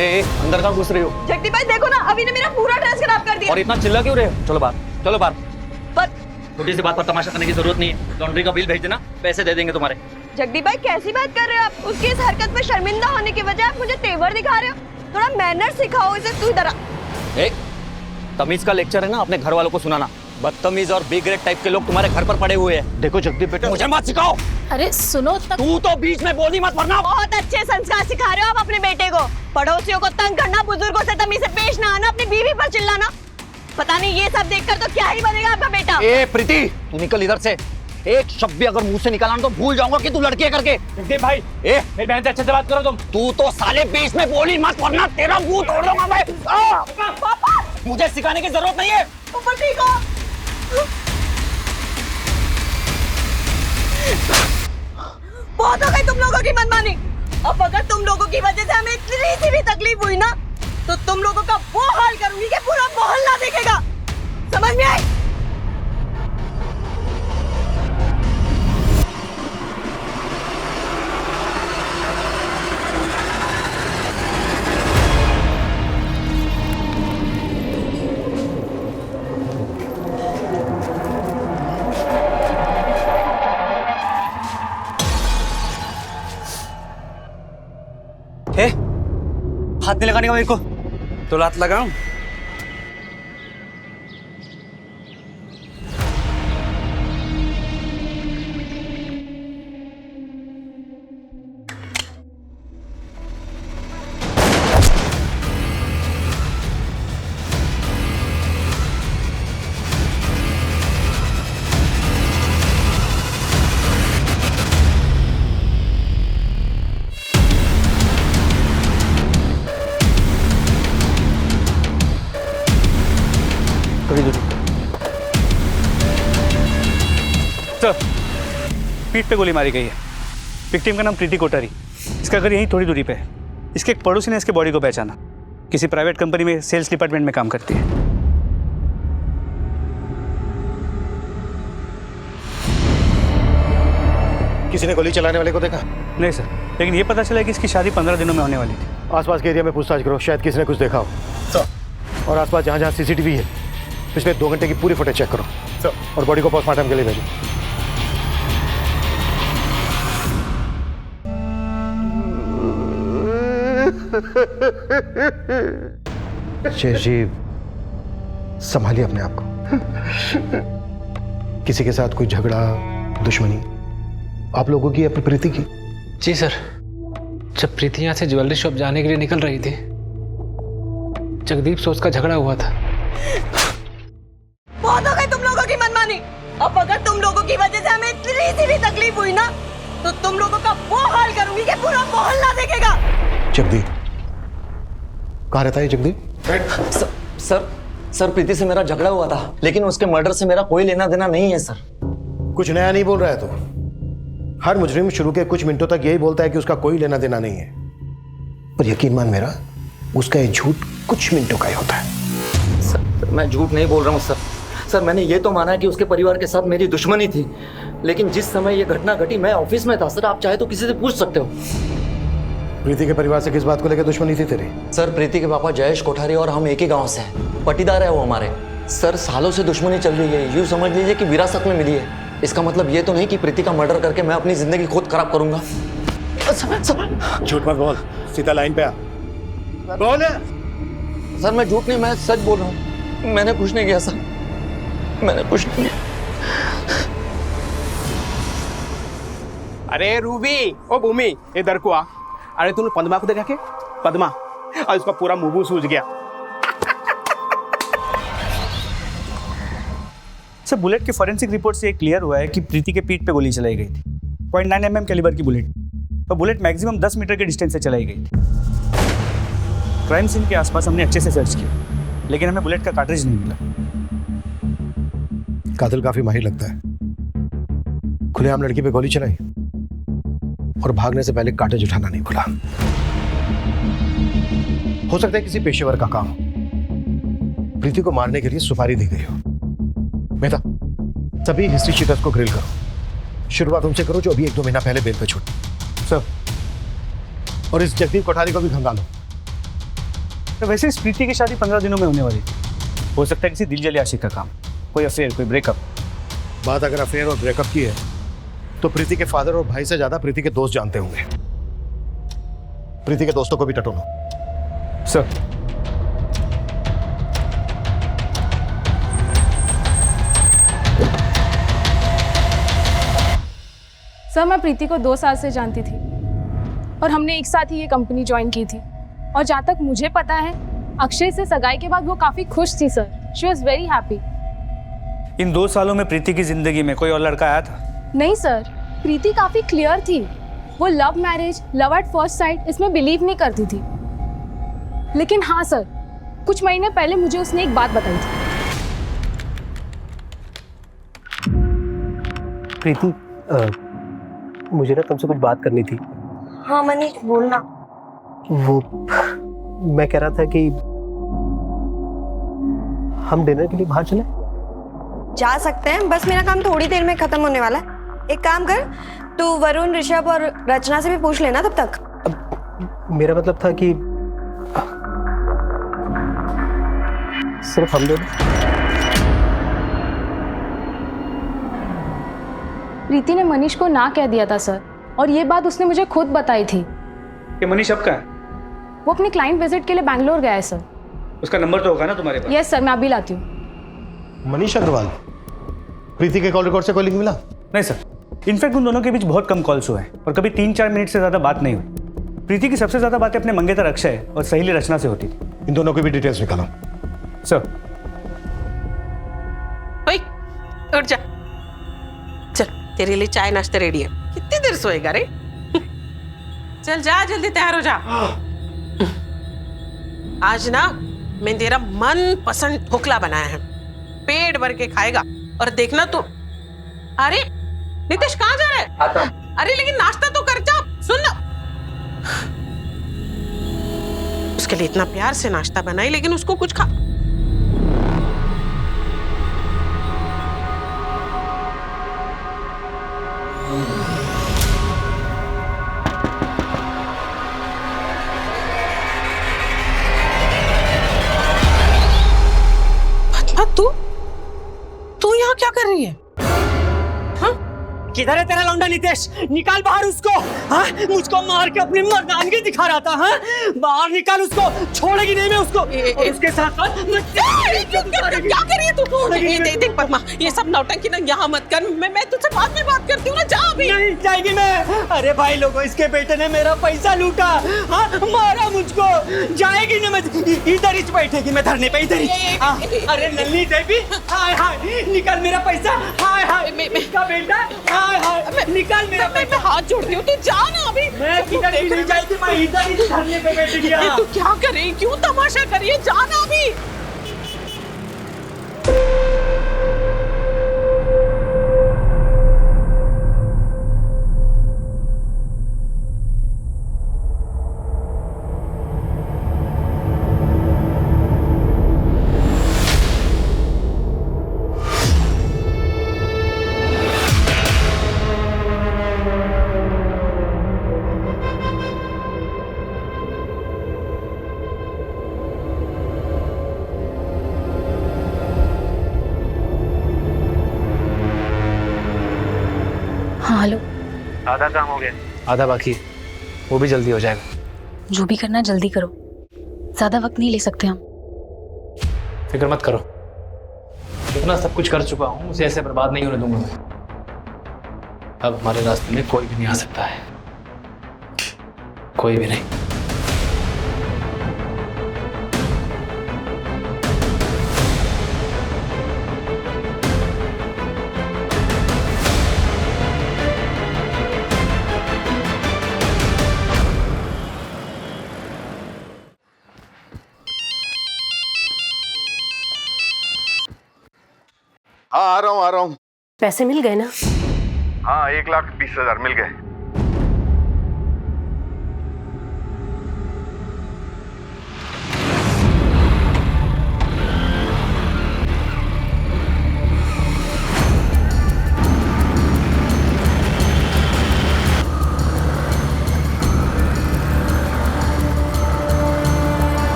[SPEAKER 20] अंदर कहाँ घुस रही हो?
[SPEAKER 2] जगदीप भाई देखो ना, अभी ने मेरा पूरा ड्रेस खराब कर दिया।
[SPEAKER 3] और इतना चिल्ला क्यों रहे हो? चलो बाहर, चलो बाहर।
[SPEAKER 2] पर
[SPEAKER 3] छोटी सी बात पर तमाशा करने की जरूरत नहीं है। लॉन्ड्री का बिल भेज देना, पैसे दे देंगे तुम्हारे।
[SPEAKER 2] जगदीप भाई कैसी बात कर रहे हो आप? उसकी इस हरकत पे शर्मिंदा होने की वजह आप मुझे तेवर दिखा रहे हो। थोड़ा मैनर सिखाओ इसे। तू इधर आ।
[SPEAKER 3] तमीज का लेक्चर है ना, अपने घर वालों को सुनाना। बदतमीज और बी ग्रेड टाइप के लोग तुम्हारे घर पर पड़े हुए हैं।
[SPEAKER 20] देखो जगदीप बेटा,
[SPEAKER 3] मुझे मत सिखाओ।
[SPEAKER 9] अरे सुनो
[SPEAKER 3] तू तो बीच में बोली मत वरना।
[SPEAKER 2] बहुत अच्छे संस्कार सिखा रहे हो आप अपने बेटे को। पड़ोसियों को तंग करना, बुजुर्गों से तमीज से पेश ना आना, अपनी बीवी पर चिल्लाना। पता नहीं ये सब देखकर तो क्या ही बनेगा आपका बेटा।
[SPEAKER 3] ए प्रीति, तू निकल इधर से। एक शब्द भी अगर मुंह से निकाला तो भूल जाऊंगा कि तू लड़की है करके।
[SPEAKER 16] जगदीप भाई, मेरी बहन से अच्छे से बात करो तुम।
[SPEAKER 3] तू तो साले बीच में बोली मत वरना तेरा मुंह तोड़ दूंगा मैं।
[SPEAKER 2] पापा,
[SPEAKER 3] मुझे सिखाने की जरूरत नहीं है।
[SPEAKER 2] ऊपर ठीक हो। बहुत हो गई तुम लोगों की मनमानी।
[SPEAKER 21] अब अगर तुम लोगों की वजह से हमें इतनी सी भी तकलीफ हुई ना, तो तुम लोगों का वो हाल करूंगी कि पूरा मोहल्ला देखेगा। समझ में आई?
[SPEAKER 3] हाथ नहीं लगाने का मेरे को।
[SPEAKER 6] तो लात लगाऊं?
[SPEAKER 3] सर, पीठ पे गोली मारी गई है। विक्टिम का नाम प्रीति कोठारी। इसका घर यहीं थोड़ी दूरी पे है। इसके एक पड़ोसी ने इसके बॉडी को पहचाना। किसी प्राइवेट कंपनी में सेल्स डिपार्टमेंट में काम करती है।
[SPEAKER 13] किसी ने गोली चलाने वाले को देखा?
[SPEAKER 3] नहीं सर, लेकिन ये पता चला कि इसकी शादी 15 दिनों में होने वाली थी।
[SPEAKER 13] आसपास के एरिया में पूछताछ करो, शायद किसी ने कुछ देखा हो। सर। और आसपास जहाँ जहाँ सीसीटीवी है, पिछले 2 घंटे की पूरी फुटेज चेक करो। सर। और बॉडी को पोस्टमार्टम के लिए भेजो। शेष जी, संभालिए अपने आप को। किसी के साथ कोई झगड़ा, दुश्मनी आप लोगों की या प्रीति की?
[SPEAKER 16] जी सर, जब प्रीति यहाँ से ज्वेलरी शॉप जाने के लिए निकल रही थी, जगदीप से उसका झगड़ा हुआ था।
[SPEAKER 21] बहुत हो गई तुम लोगों की मनमानी। अब अगर तुम लोगों की वजह से हमें इतनी सी भी तकलीफ हुई ना, तो तुम लोगों का वो हाल करूंगी कि पूरा मोहल्ला देखेगा।
[SPEAKER 13] जगदीप कहाँ रहता है जगदीप?
[SPEAKER 20] सर प्रीति से मेरा झगड़ा हुआ था, लेकिन उसके मर्डर से मेरा कोई लेना देना नहीं है सर।
[SPEAKER 13] कुछ नया नहीं बोल रहा है तो? हर मुजरिम शुरू के कुछ मिनटों तक यही बोलता है कि उसका कोई लेना देना नहीं है, पर यकीन मान मेरा, उसका ये झूठ कुछ मिनटों का ही होता है।
[SPEAKER 20] सर मैं झूठ नहीं बोल रहा हूँ सर, मैंने ये तो माना कि उसके परिवार के साथ मेरी दुश्मनी थी, लेकिन जिस समय ये घटना घटी मैं ऑफिस में था सर। आप चाहे तो किसी से पूछ सकते हो।
[SPEAKER 13] प्रीति के परिवार से किस बात को लेकर दुश्मनी थी तेरी?
[SPEAKER 20] सर प्रीति के पापा जयेश कोठारी और हम एक ही गांव से हैं, पटीदार है वो हमारे। सर सालों से दुश्मनी चल रही है, यूँ समझ लीजिए कि विरासत में मिली है। इसका मतलब ये तो नहीं कि प्रीति का मर्डर करके मैं अपनी जिंदगी खुद खराब करूंगा।
[SPEAKER 13] झूठ मत बोल, सीधा लाइन पे आ। बोल।
[SPEAKER 20] सर मैं झूठ नहीं, मैं सच बोल रहा हूँ। मैंने कुछ नहीं किया सर, मैंने कुछ नहीं किया।
[SPEAKER 19] अरे रूबी, ओ भूमि, इधर को आ। अरे तूने पद्मा को देखा के? पद्मा, और उसका पूरा मुंह सूज गया।
[SPEAKER 3] सर, बुलेट के फॉरेंसिक रिपोर्ट से क्लियर हुआ है कि प्रीति के पीठ पे गोली चलाई गई थी। 0.9 mm कैलिबर की बुलेट, और बुलेट मैक्सिमम 10 मीटर के डिस्टेंस से चलाई गई थी। क्राइम सीन के आसपास हमने अच्छे से सर्च किया, लेकिन हमें बुलेट का कार्ट्रिज नहीं मिला।
[SPEAKER 13] कातिल काफी माहिर लगता है। खुलेआम लड़की पे गोली चलाई और भागने से पहले कार्ट्रिज उठाना नहीं भूला। हो सकता है किसी पेशेवर का काम हो। प्रीति को मारने के लिए सुपारी दी गई हो। मेहता, सभी हिस्ट्री शीटर्स को ग्रिल करो। शुरुआत उनसे करो जो अभी 1-2 महीना पहले बेल पे छूटे। सर, और इस जगदीप कोठारी को भी खंगालो।
[SPEAKER 3] तो वैसे इस प्रीति की शादी 15 दिनों में होने वाली थी। हो सकता है किसी दिल जले आशिक का काम, कोई अफेयर, कोई ब्रेकअप।
[SPEAKER 13] बात अगर अफेयर और ब्रेकअप की है तो प्रीति के फादर और भाई से ज्यादा प्रीति के दोस्त जानते होंगे। प्रीति के दोस्तों को भी टटोलो।
[SPEAKER 3] सर।
[SPEAKER 7] सर मैं प्रीति को 2 साल से जानती थी और हमने एक साथ ही ये कंपनी ज्वाइन की थी। और जहाँ तक मुझे पता है, अक्षय से सगाई के बाद वो काफ़ी खुश थी sir. She was very happy.
[SPEAKER 3] इन 2 सालों में प्रीति की जिंदगी में कोई और लड़का आया था?
[SPEAKER 7] नहीं सर, प्रीति काफ़ी क्लियर थी। वो love marriage, love at first sight, इसमें बिलीव नहीं करती थी। लेकिन हाँ सर, कुछ महीने पहले मुझे उसने एक बात बताई थी।
[SPEAKER 22] प्रीति, मुझे ना तुमसे कुछ बात करनी थी।
[SPEAKER 2] हाँ मनीष बोलना।
[SPEAKER 12] वो मैं कह रहा था कि हम डिनर के लिए बाहर चले।
[SPEAKER 2] जा सकते हैं, बस मेरा काम थोड़ी देर में खत्म होने वाला है। एक काम कर, तू वरुण, ऋषभ और रचना से भी पूछ लेना तब तक।
[SPEAKER 12] मेरा मतलब था कि सिर्फ हम दोनों।
[SPEAKER 7] प्रीति ने मनीष को ना कह दिया था सर, और ये बात उसने मुझे खुद बताई थी।
[SPEAKER 3] कि मनीष अब कहाँ है?
[SPEAKER 7] वो अपनी क्लाइंट विजिट के लिए बैंगलोर गया है सर।
[SPEAKER 3] उसका नंबर तो होगा ना तुम्हारे पास?
[SPEAKER 7] यस सर, मैं अभी लाती हूँ।
[SPEAKER 13] मनीष अग्रवाल, प्रीति के कॉल रिकॉर्ड से कोई लिंक मिला?
[SPEAKER 3] नहीं सर, इनफैक्ट उन दोनों के बीच बहुत कम कॉल्स हुए हैं और कभी 3-4 मिनट से ज़्यादा बात नहीं हुई। प्रीति की सबसे ज़्यादा बातें अपने मंगेतर अक्षय और सहेली रचना से होती थी।
[SPEAKER 13] इन दोनों की भी डिटेल्स निकालो।
[SPEAKER 3] सर।
[SPEAKER 22] ओए, उठ जा, चल तेरे लिए चाय नाश्ता रेडी है। कितनी देर सोएगा रे? चल जा, जल्दी तैयार हो जा। आज ना मैं तेरा मन पसंद ढोकला बनाया है, पेट भर के खाएगा। और देखना तू। अरे नितेश कहाँ जा रहा है? आता हूं। अरे लेकिन नाश्ता तो कर जा, सुन ना। उसके लिए इतना प्यार से नाश्ता बनाई, लेकिन उसको कुछ खा। तू यहाँ क्या कर रही है?
[SPEAKER 3] किधर है तेरा लौंडा नितेश? निकाल बाहर उसको। हाँ, मुझको मार के अपनी मर्दानगी दिखा रहा था। हाँ, बाहर निकाल उसको, छोड़ेगी नहीं मैं उसको। और उसके साथ
[SPEAKER 22] क्या कर रही है तू? देख पद्मा, ये सब नौटंकी ना यहाँ मत कर। मैं तुझसे बाद में बात करती हूँ ना, जा अभी।
[SPEAKER 3] नहीं जाएगी मैं। अरे भाई लोगों, इसके बेटे ने मेरा पैसा लूटा। हाँ, मारा मुझको। जाएगी ना मैं, इधर ही बैठेगी मैं धरने पे, इधर ही। अरे नन्ही देवी, हाय हाय, निकाल मेरा पैसा। हाय हाय, इसका बेटा। हाय हाय, निकाल मेरा पैसा।
[SPEAKER 22] मैं हाथ जोड़ती हूँ, तू जा ना अभी।
[SPEAKER 3] मैं किधर भी नहीं जाएगी, मैं इधर ही धरने पे बैठ गया।
[SPEAKER 22] तू क्या कर रही है? क्यों तमाशा कर रही है? जा ना अभी।
[SPEAKER 18] हाँ हेलो।
[SPEAKER 19] आधा काम हो गया, आधा बाकी, वो भी जल्दी हो जाएगा।
[SPEAKER 18] जो भी करना जल्दी करो, ज्यादा वक्त नहीं ले सकते हम।
[SPEAKER 16] फिक्र मत करो, इतना सब कुछ कर चुका हूँ, उसे ऐसे बर्बाद नहीं होने दूंगा मैं। अब हमारे रास्ते में कोई भी नहीं आ सकता है, कोई भी नहीं।
[SPEAKER 23] हाँ आ रहा हूँ।
[SPEAKER 22] पैसे मिल गए ना?
[SPEAKER 23] हाँ 1,20,000 मिल गए।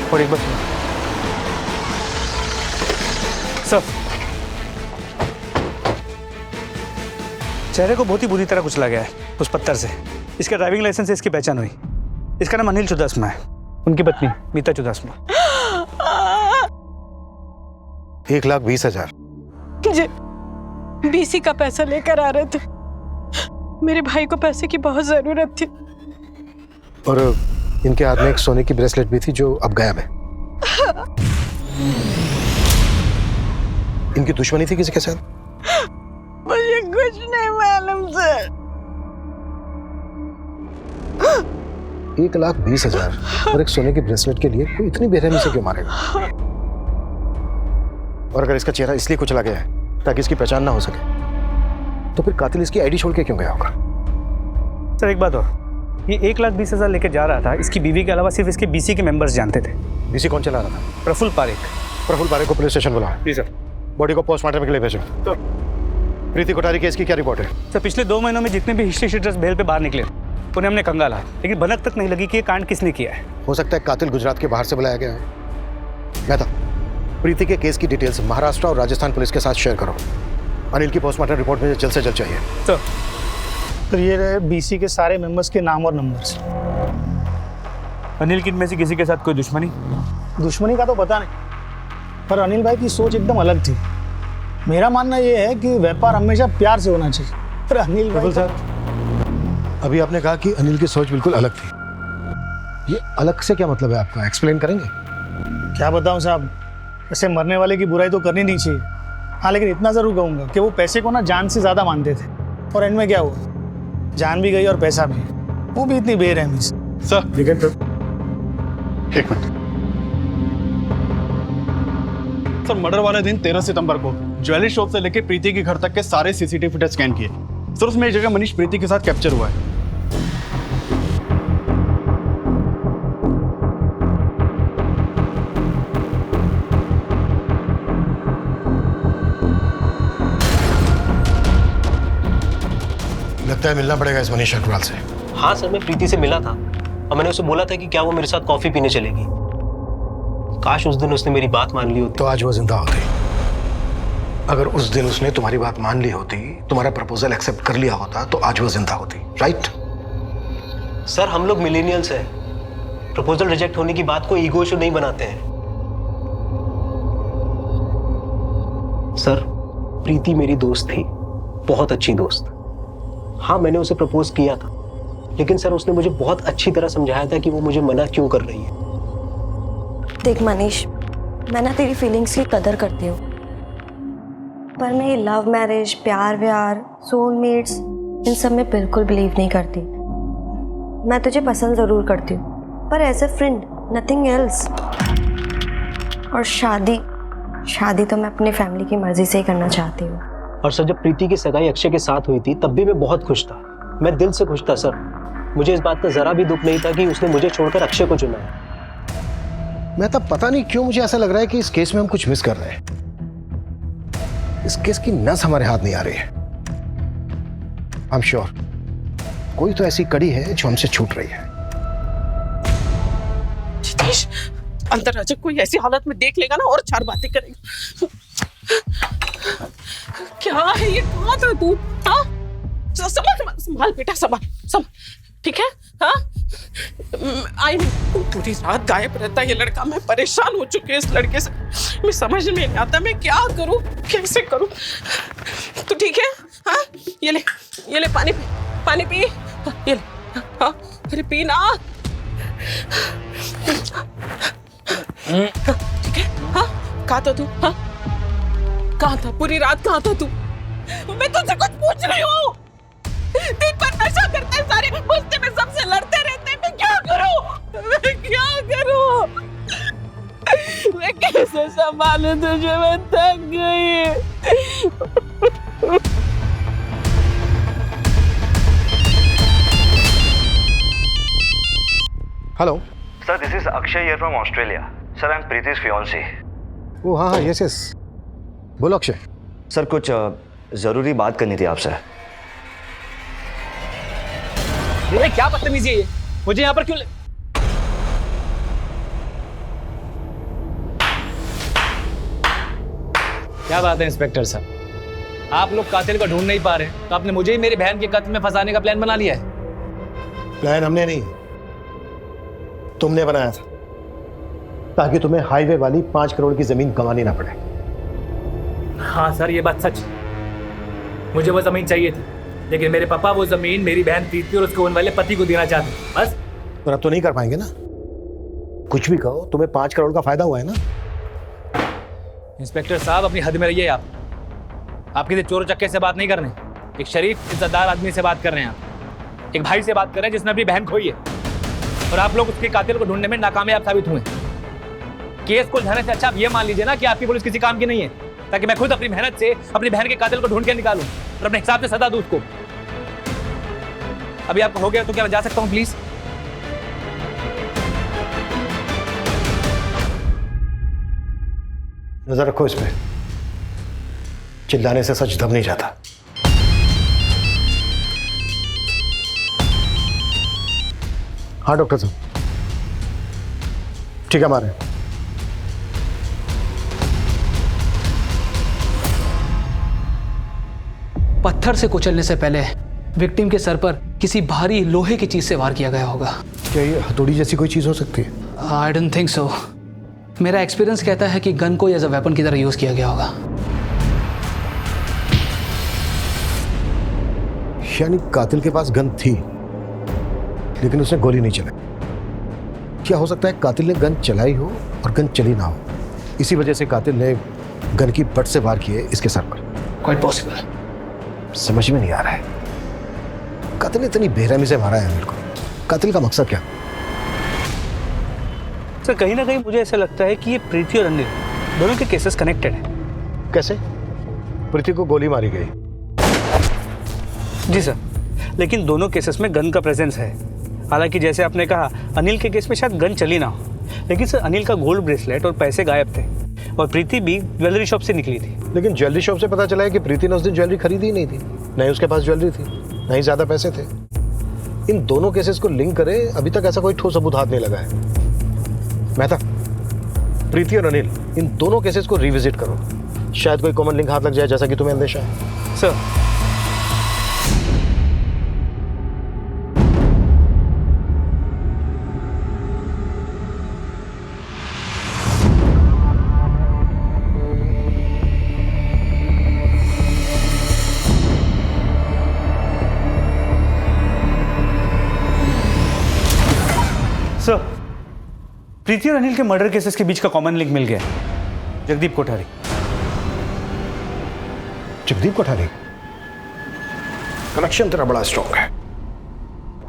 [SPEAKER 3] और एक बात सर, चेहरे को बहुत ही बुरी तरह कुचला गया है उस पत्थर से। इसका ड्राइविंग लाइसेंस से इसकी पहचान हुई। इसका नाम अनिल चुदासमा है, उनकी पत्नी मीता चुदासमा।
[SPEAKER 23] 1,20,000।
[SPEAKER 22] जी, बीसी का पैसा लेकर आ रहे थे। मेरे भाई को पैसे की बहुत जरूरत थी।
[SPEAKER 13] और इनके हाथ में एक सोने की ब्रेसलेट भी थी जो अब गायब है। इनकी दुश्मनी थी किसी के साथ?
[SPEAKER 22] मुझे कुछ नहीं मालूम सर।
[SPEAKER 23] 1,20,000 और एक सोने के ब्रेसलेट के लिए कोई इतनी बेरहमी से क्यों मारेगा? और अगर इसका चेहरा इसलिए कुचला गया है ताकि इसकी पहचान ना हो सके, तो फिर कातिल इसकी आईडी छोड़ के क्यों गया होगा?
[SPEAKER 3] सर एक बात और, ये 1,20,000 लेके जा रहा था, इसकी बीवी के अलावा सिर्फ इसके बीसी के मेंबर्स जानते थे।
[SPEAKER 23] बीसी कौन चला रहा था?
[SPEAKER 3] प्रफुल्ल पारेख।
[SPEAKER 23] प्रफुल्ल पारेख को पुलिस स्टेशन बुलाओ।
[SPEAKER 3] जी सर।
[SPEAKER 23] बॉडी को पोस्टमार्टम के लिए भेजो। तो प्रीति कोठारी केस की क्या रिपोर्ट है?
[SPEAKER 3] सर पिछले 2 महीनों में जितने भी हिस्ट्री शीटर्स बेल पे बाहर निकले उन्हें हमने कंगाला, लेकिन भनक तक नहीं लगी कि ये कांड किसने किया है।
[SPEAKER 23] हो सकता है कातिल गुजरात के बाहर से बुलाया गया है। मेहता, प्रीति के केस की डिटेल्स महाराष्ट्र और राजस्थान पुलिस के साथ शेयर करो। अनिल की पोस्टमार्टम रिपोर्ट मुझे जल्द से जल्द चाहिए।
[SPEAKER 12] तो ये रहे बीसी के सारे मेंबर्स के नाम और नंबर्स।
[SPEAKER 3] अनिल की इनमें से किसी के साथ कोई दुश्मनी?
[SPEAKER 12] दुश्मनी का तो पता नहीं, पर अनिल भाई की सोच एकदम अलग थी। मेरा मानना ये है कि व्यापार हमेशा प्यार से होना चाहिए। पर अनिल भाई
[SPEAKER 23] साहब, अभी आपने कहा कि अनिल की सोच बिल्कुल अलग थी। ये अलग से क्या मतलब है आपका? एक्सप्लेन करेंगे?
[SPEAKER 12] क्या बताऊं साहब, ऐसे मरने वाले की बुराई तो करनी नहीं चाहिए। हाँ, लेकिन इतना जरूर कहूंगा कि वो पैसे को ना जान से ज्यादा मानते थे, और एंड में क्या हुआ, जान भी गई और पैसा भी, वो भी इतनी बेरहमी से।
[SPEAKER 23] सर एक मिनट।
[SPEAKER 4] सर मर्डर वाले दिन 13 सितंबर को ज्वेलरी शॉप से लेकर प्रीति के घर तक के सारे सीसीटीवी फुटेज स्कैन किए। सर उसमें एक जगह मनीष प्रीति के साथ कैप्चर हुआ है।
[SPEAKER 23] लगता है मिलना पड़ेगा इस मनीष अग्रवाल से।
[SPEAKER 8] हाँ सर, मैं प्रीति से मिला था और मैंने उसे बोला था कि क्या वो मेरे साथ कॉफी पीने चलेगी। काश उस दिन उसने मेरी बात मान ली होती।
[SPEAKER 23] तो आज वो जिंदा होती। अगर उस दिन उसने तुम्हारी बात मान ली होती, तुम्हारा प्रपोजल एक्सेप्ट कर लिया होता, तो आज वो जिंदा होती। राइट?
[SPEAKER 8] सर हम लोग मिलेनियल्स हैं, प्रपोजल रिजेक्ट होने की बात को ईगो इशू नहीं बनाते हैं। सर प्रीति मेरी दोस्त थी, बहुत अच्छी दोस्त। हाँ मैंने उसे प्रपोज किया था, लेकिन सर उसने मुझे बहुत अच्छी तरह समझाया था कि वो मुझे मना क्यों कर रही है।
[SPEAKER 2] देख मनीष, मैं ना तेरी फीलिंग्स की कदर करती हूँ, पर मैं ये लव मैरिज, प्यार व्यार, सोलमेट्स, इन सब में बिल्कुल बिलीव नहीं करती। मैं तुझे पसंद ज़रूर करती हूँ, पर as a friend, nothing else. और शादी तो मैं अपनी फैमिली की मर्जी से ही करना चाहती हूँ।
[SPEAKER 8] और सर जब प्रीति की सगाई अक्षय के साथ हुई थी तब भी मैं बहुत खुश था, मैं दिल से खुश था सर। मुझे इस बात का जरा भी दुख नहीं था कि उसने मुझे छोड़कर अक्षय को चुना है।
[SPEAKER 23] मैं तब पता नहीं क्यों मुझे ऐसा लग रहा है कि इस केस में हम कुछ मिस कर रहे हैं। इस केस की नस हमारे हाथ नहीं आ रही है। आई एम श्योर कोई तो ऐसी कड़ी है जो हमसे छूट रही है।
[SPEAKER 22] जितेश, अंदर राजा कोई ऐसी हालत में देख लेगा ना और 4 बातें करेगा। क्या है ये? कहाँ था तू? हाँ संभाल बेटा, संभाल, ठीक है? हाँ आई पूरी रात गायब रहता ये लड़का। मैं परेशान हो चुकी हूँ इस लड़के से। मैं समझ में नहीं आता मैं क्या करूँ, कैसे करूँ। तू ठीक है? हाँ ये ले पानी पी। ये ले, हाँ अरे पी ना। ठीक है? हाँ कहाँ था तू? हाँ कहाँ था पूरी रात? कहाँ था तू? मैं तुझसे कुछ पूछ रही हूँ। दिन भर नशा करते हैं सारे, गुस्से में सबसे लड़ते रहते हैं। मैं क्या करूं? मैं कैसे संभालूं तुझे? मैं थक गई।
[SPEAKER 23] Hello
[SPEAKER 1] sir, this is Akshay here from Australia. Sir I am प्रीति's fiancé।
[SPEAKER 23] ओ हाँ यस बोलो अक्षय।
[SPEAKER 1] सर कुछ जरूरी बात करनी थी आपसे।
[SPEAKER 16] ये क्या बदतमीजी है ये? मुझे यहाँ पर क्यों क्या बात है इंस्पेक्टर साहब, आप लोग कातिल को ढूंढ नहीं पा रहे तो आपने मुझे ही मेरी बहन के कत्ल में फंसाने का प्लान बना लिया है।
[SPEAKER 23] प्लान हमने नहीं, तुमने बनाया था, ताकि तुम्हें हाईवे वाली 5 करोड़ की जमीन गंवानी ना पड़े।
[SPEAKER 16] हाँ सर ये बात सच, मुझे वो जमीन चाहिए थी, लेकिन मेरे पापा वो जमीन मेरी बहन प्रीति और उसके होने वाले पति को देना चाहते हैं। बस
[SPEAKER 23] पर अब तो नहीं कर पाएंगे ना। कुछ भी कहो, तुम्हें 5 करोड़ का फायदा हुआ है ना।
[SPEAKER 16] इंस्पेक्टर साहब अपनी हद में रहिए। आप किसी चोर चक्के से बात नहीं कर रहे, एक शरीफ इज्जतदार आदमी से बात कर रहे हैं। आप एक भाई से बात कर रहे हैं जिसने अपनी बहन खोई है। और आप लोग उसके कातिल को ढूंढने में नाकामयाब साबित हुए। केस को उलझाने से अच्छा आप ये मान लीजिए ना कि आपकी पुलिस किसी काम की नहीं है, ताकि मैं खुद अपनी मेहनत से अपनी बहन के कातिल को ढूंढ के निकालूं और अपने हिसाब से सजा दूं उसको। अभी आपका हो गया तो क्या मैं जा सकता हूं प्लीज?
[SPEAKER 23] नजर रखो इस पे, चिल्लाने से सच दब नहीं जाता। हाँ डॉक्टर साहब, ठीक है हमारे।
[SPEAKER 16] पत्थर से कुचलने से पहले विक्टिम के सर पर किसी भारी लोहे की चीज से वार किया गया होगा।
[SPEAKER 23] क्या ये हथौड़ी जैसी कोई चीज हो सकती है?
[SPEAKER 16] I don't think so. मेरा एक्सपीरियंस कहता है कि गन को एज अ वेपन की तरह यूज किया गया होगा।
[SPEAKER 23] यानी कातिल के पास गन थी लेकिन उसने गोली नहीं चलाई। क्या हो सकता है कातिल ने गन चलाई हो और गन चली ना हो, इसी वजह से कातिल ने गन की बट से वार किए इसके सर पर।
[SPEAKER 16] Quite possible.
[SPEAKER 23] समझ में नहीं आ रहा है, कातिल ने इतनी बेरहमी से मारा है मेरे को। कातिल का मकसद क्या?
[SPEAKER 3] सर कहीं ना कहीं मुझे ऐसा लगता है कि ये प्रीति और अनिल दोनों के केसेस कनेक्टेड हैं।
[SPEAKER 23] कैसे? प्रीति को गोली मारी गई।
[SPEAKER 3] जी सर, लेकिन दोनों केसेस में गन का प्रेजेंस है। हालांकि जैसे आपने कहा अनिल के केस में शायद गन चली ना हो, लेकिन सर अनिल का गोल्ड ब्रेसलेट और पैसे गायब थे और प्रीति भी ज्वेलरी शॉप से निकली थी।
[SPEAKER 23] लेकिन ज्वेलरी शॉप से पता चला है कि प्रीति ने उस दिन ज्वेलरी खरीदी ही नहीं थी, न ही उसके पास ज्वेलरी थी, न ही ज्यादा पैसे थे। इन दोनों केसेस को लिंक करें, अभी तक ऐसा कोई ठोस सबूत हाथ नहीं लगा है। मेहता, प्रीति और अनिल इन दोनों केसेस को रिविजिट करो, शायद कोई कॉमन लिंक हाथ लग जाए जैसा कि तुम्हें अंदेशा है।
[SPEAKER 3] सर प्रीति और अनिल के मर्डर केसेस के बीच का कॉमन लिंक मिल गया। जगदीप कोठारी।
[SPEAKER 23] जगदीप कोठारी, कनेक्शन तेरा बड़ा स्ट्रॉन्ग है।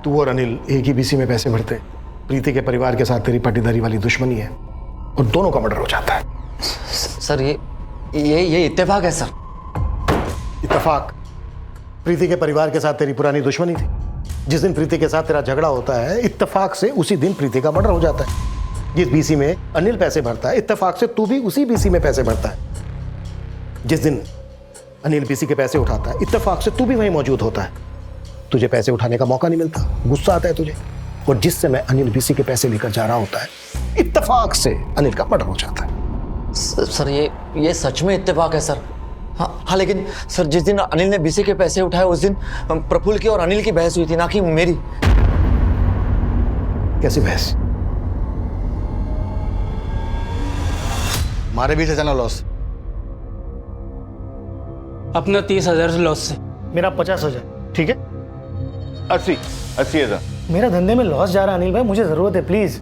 [SPEAKER 23] तू और अनिल एक ही बीसी में पैसे भरते, प्रीति के परिवार के साथ तेरी पाटीदारी वाली दुश्मनी है और दोनों का मर्डर हो जाता है।
[SPEAKER 10] सर ये इत्तेफाक है सर।
[SPEAKER 23] इत्तेफाक? प्रीति के परिवार के साथ तेरी पुरानी दुश्मनी थी। जिस दिन प्रीति के साथ तेरा झगड़ा होता है, इत्तेफाक से उसी दिन प्रीति का मर्डर हो जाता है। जिस बीसी में अनिल पैसे भरता है, इत्तेफाक से तू भी उसी बीसी में पैसे भरता है। जिस दिन अनिल बीसी के पैसे उठाता है, इत्तेफाक से तू भी वहीं मौजूद होता है। तुझे पैसे उठाने का मौका नहीं मिलता, गुस्सा आता है तुझे, और जिस समय अनिल बीसी के पैसे लेकर जा रहा होता है, इत्तेफाक से अनिल का मर्डर हो जाता है।
[SPEAKER 10] सर ये सच में इत्तेफाक है सर। हाँ, लेकिन सर जिस दिन अनिल ने बीसी के पैसे उठाए उस दिन प्रफुल्ल की और अनिल की बहस हुई थी, ना कि मेरी।
[SPEAKER 23] कैसी बहस?
[SPEAKER 6] हमारे बीच से लॉस
[SPEAKER 3] अपना 30,000 लॉस से
[SPEAKER 12] मेरा 50,000। ठीक है,
[SPEAKER 15] 80,000।
[SPEAKER 12] मेरा धंधे में लॉस जा रहा है अनिल भाई, मुझे जरूरत है प्लीज।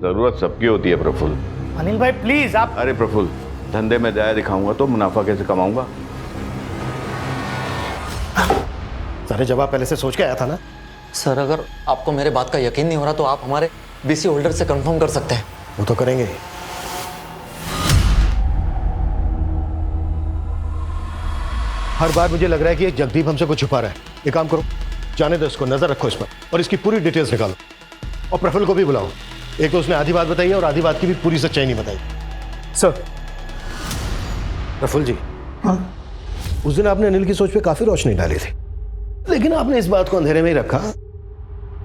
[SPEAKER 15] जरूरत सबकी होती है प्रफुल्ल।
[SPEAKER 12] अनिल भाई प्लीज आप।
[SPEAKER 15] अरे प्रफुल्ल, धंधे में दया दिखाऊंगा तो मुनाफा कैसे कमाऊंगा?
[SPEAKER 23] सारे जवाब पहले से सोच के आया था ना।
[SPEAKER 10] सर अगर आपको मेरे बात का यकीन नहीं हो रहा तो आप हमारे बीसी होल्डर से कंफर्म कर सकते हैं।
[SPEAKER 23] वो तो करेंगे। हर बार मुझे लग रहा है कि ये जगदीप हमसे कुछ छुपा रहा है। एक काम करो, जाने दो इसको, नजर रखो इस पर और इसकी पूरी डिटेल्स निकालो, और प्रफुल्ल को भी बुलाओ। एक तो उसने आधी बात बताई है और आधी बात की भी पूरी सच्चाई नहीं बताई।
[SPEAKER 12] सर।
[SPEAKER 23] प्रफुल्ल जी, हाँ? उस दिन आपने अनिल की सोच पे काफी रोशनी डाली थी, लेकिन आपने इस बात को अंधेरे में ही रखा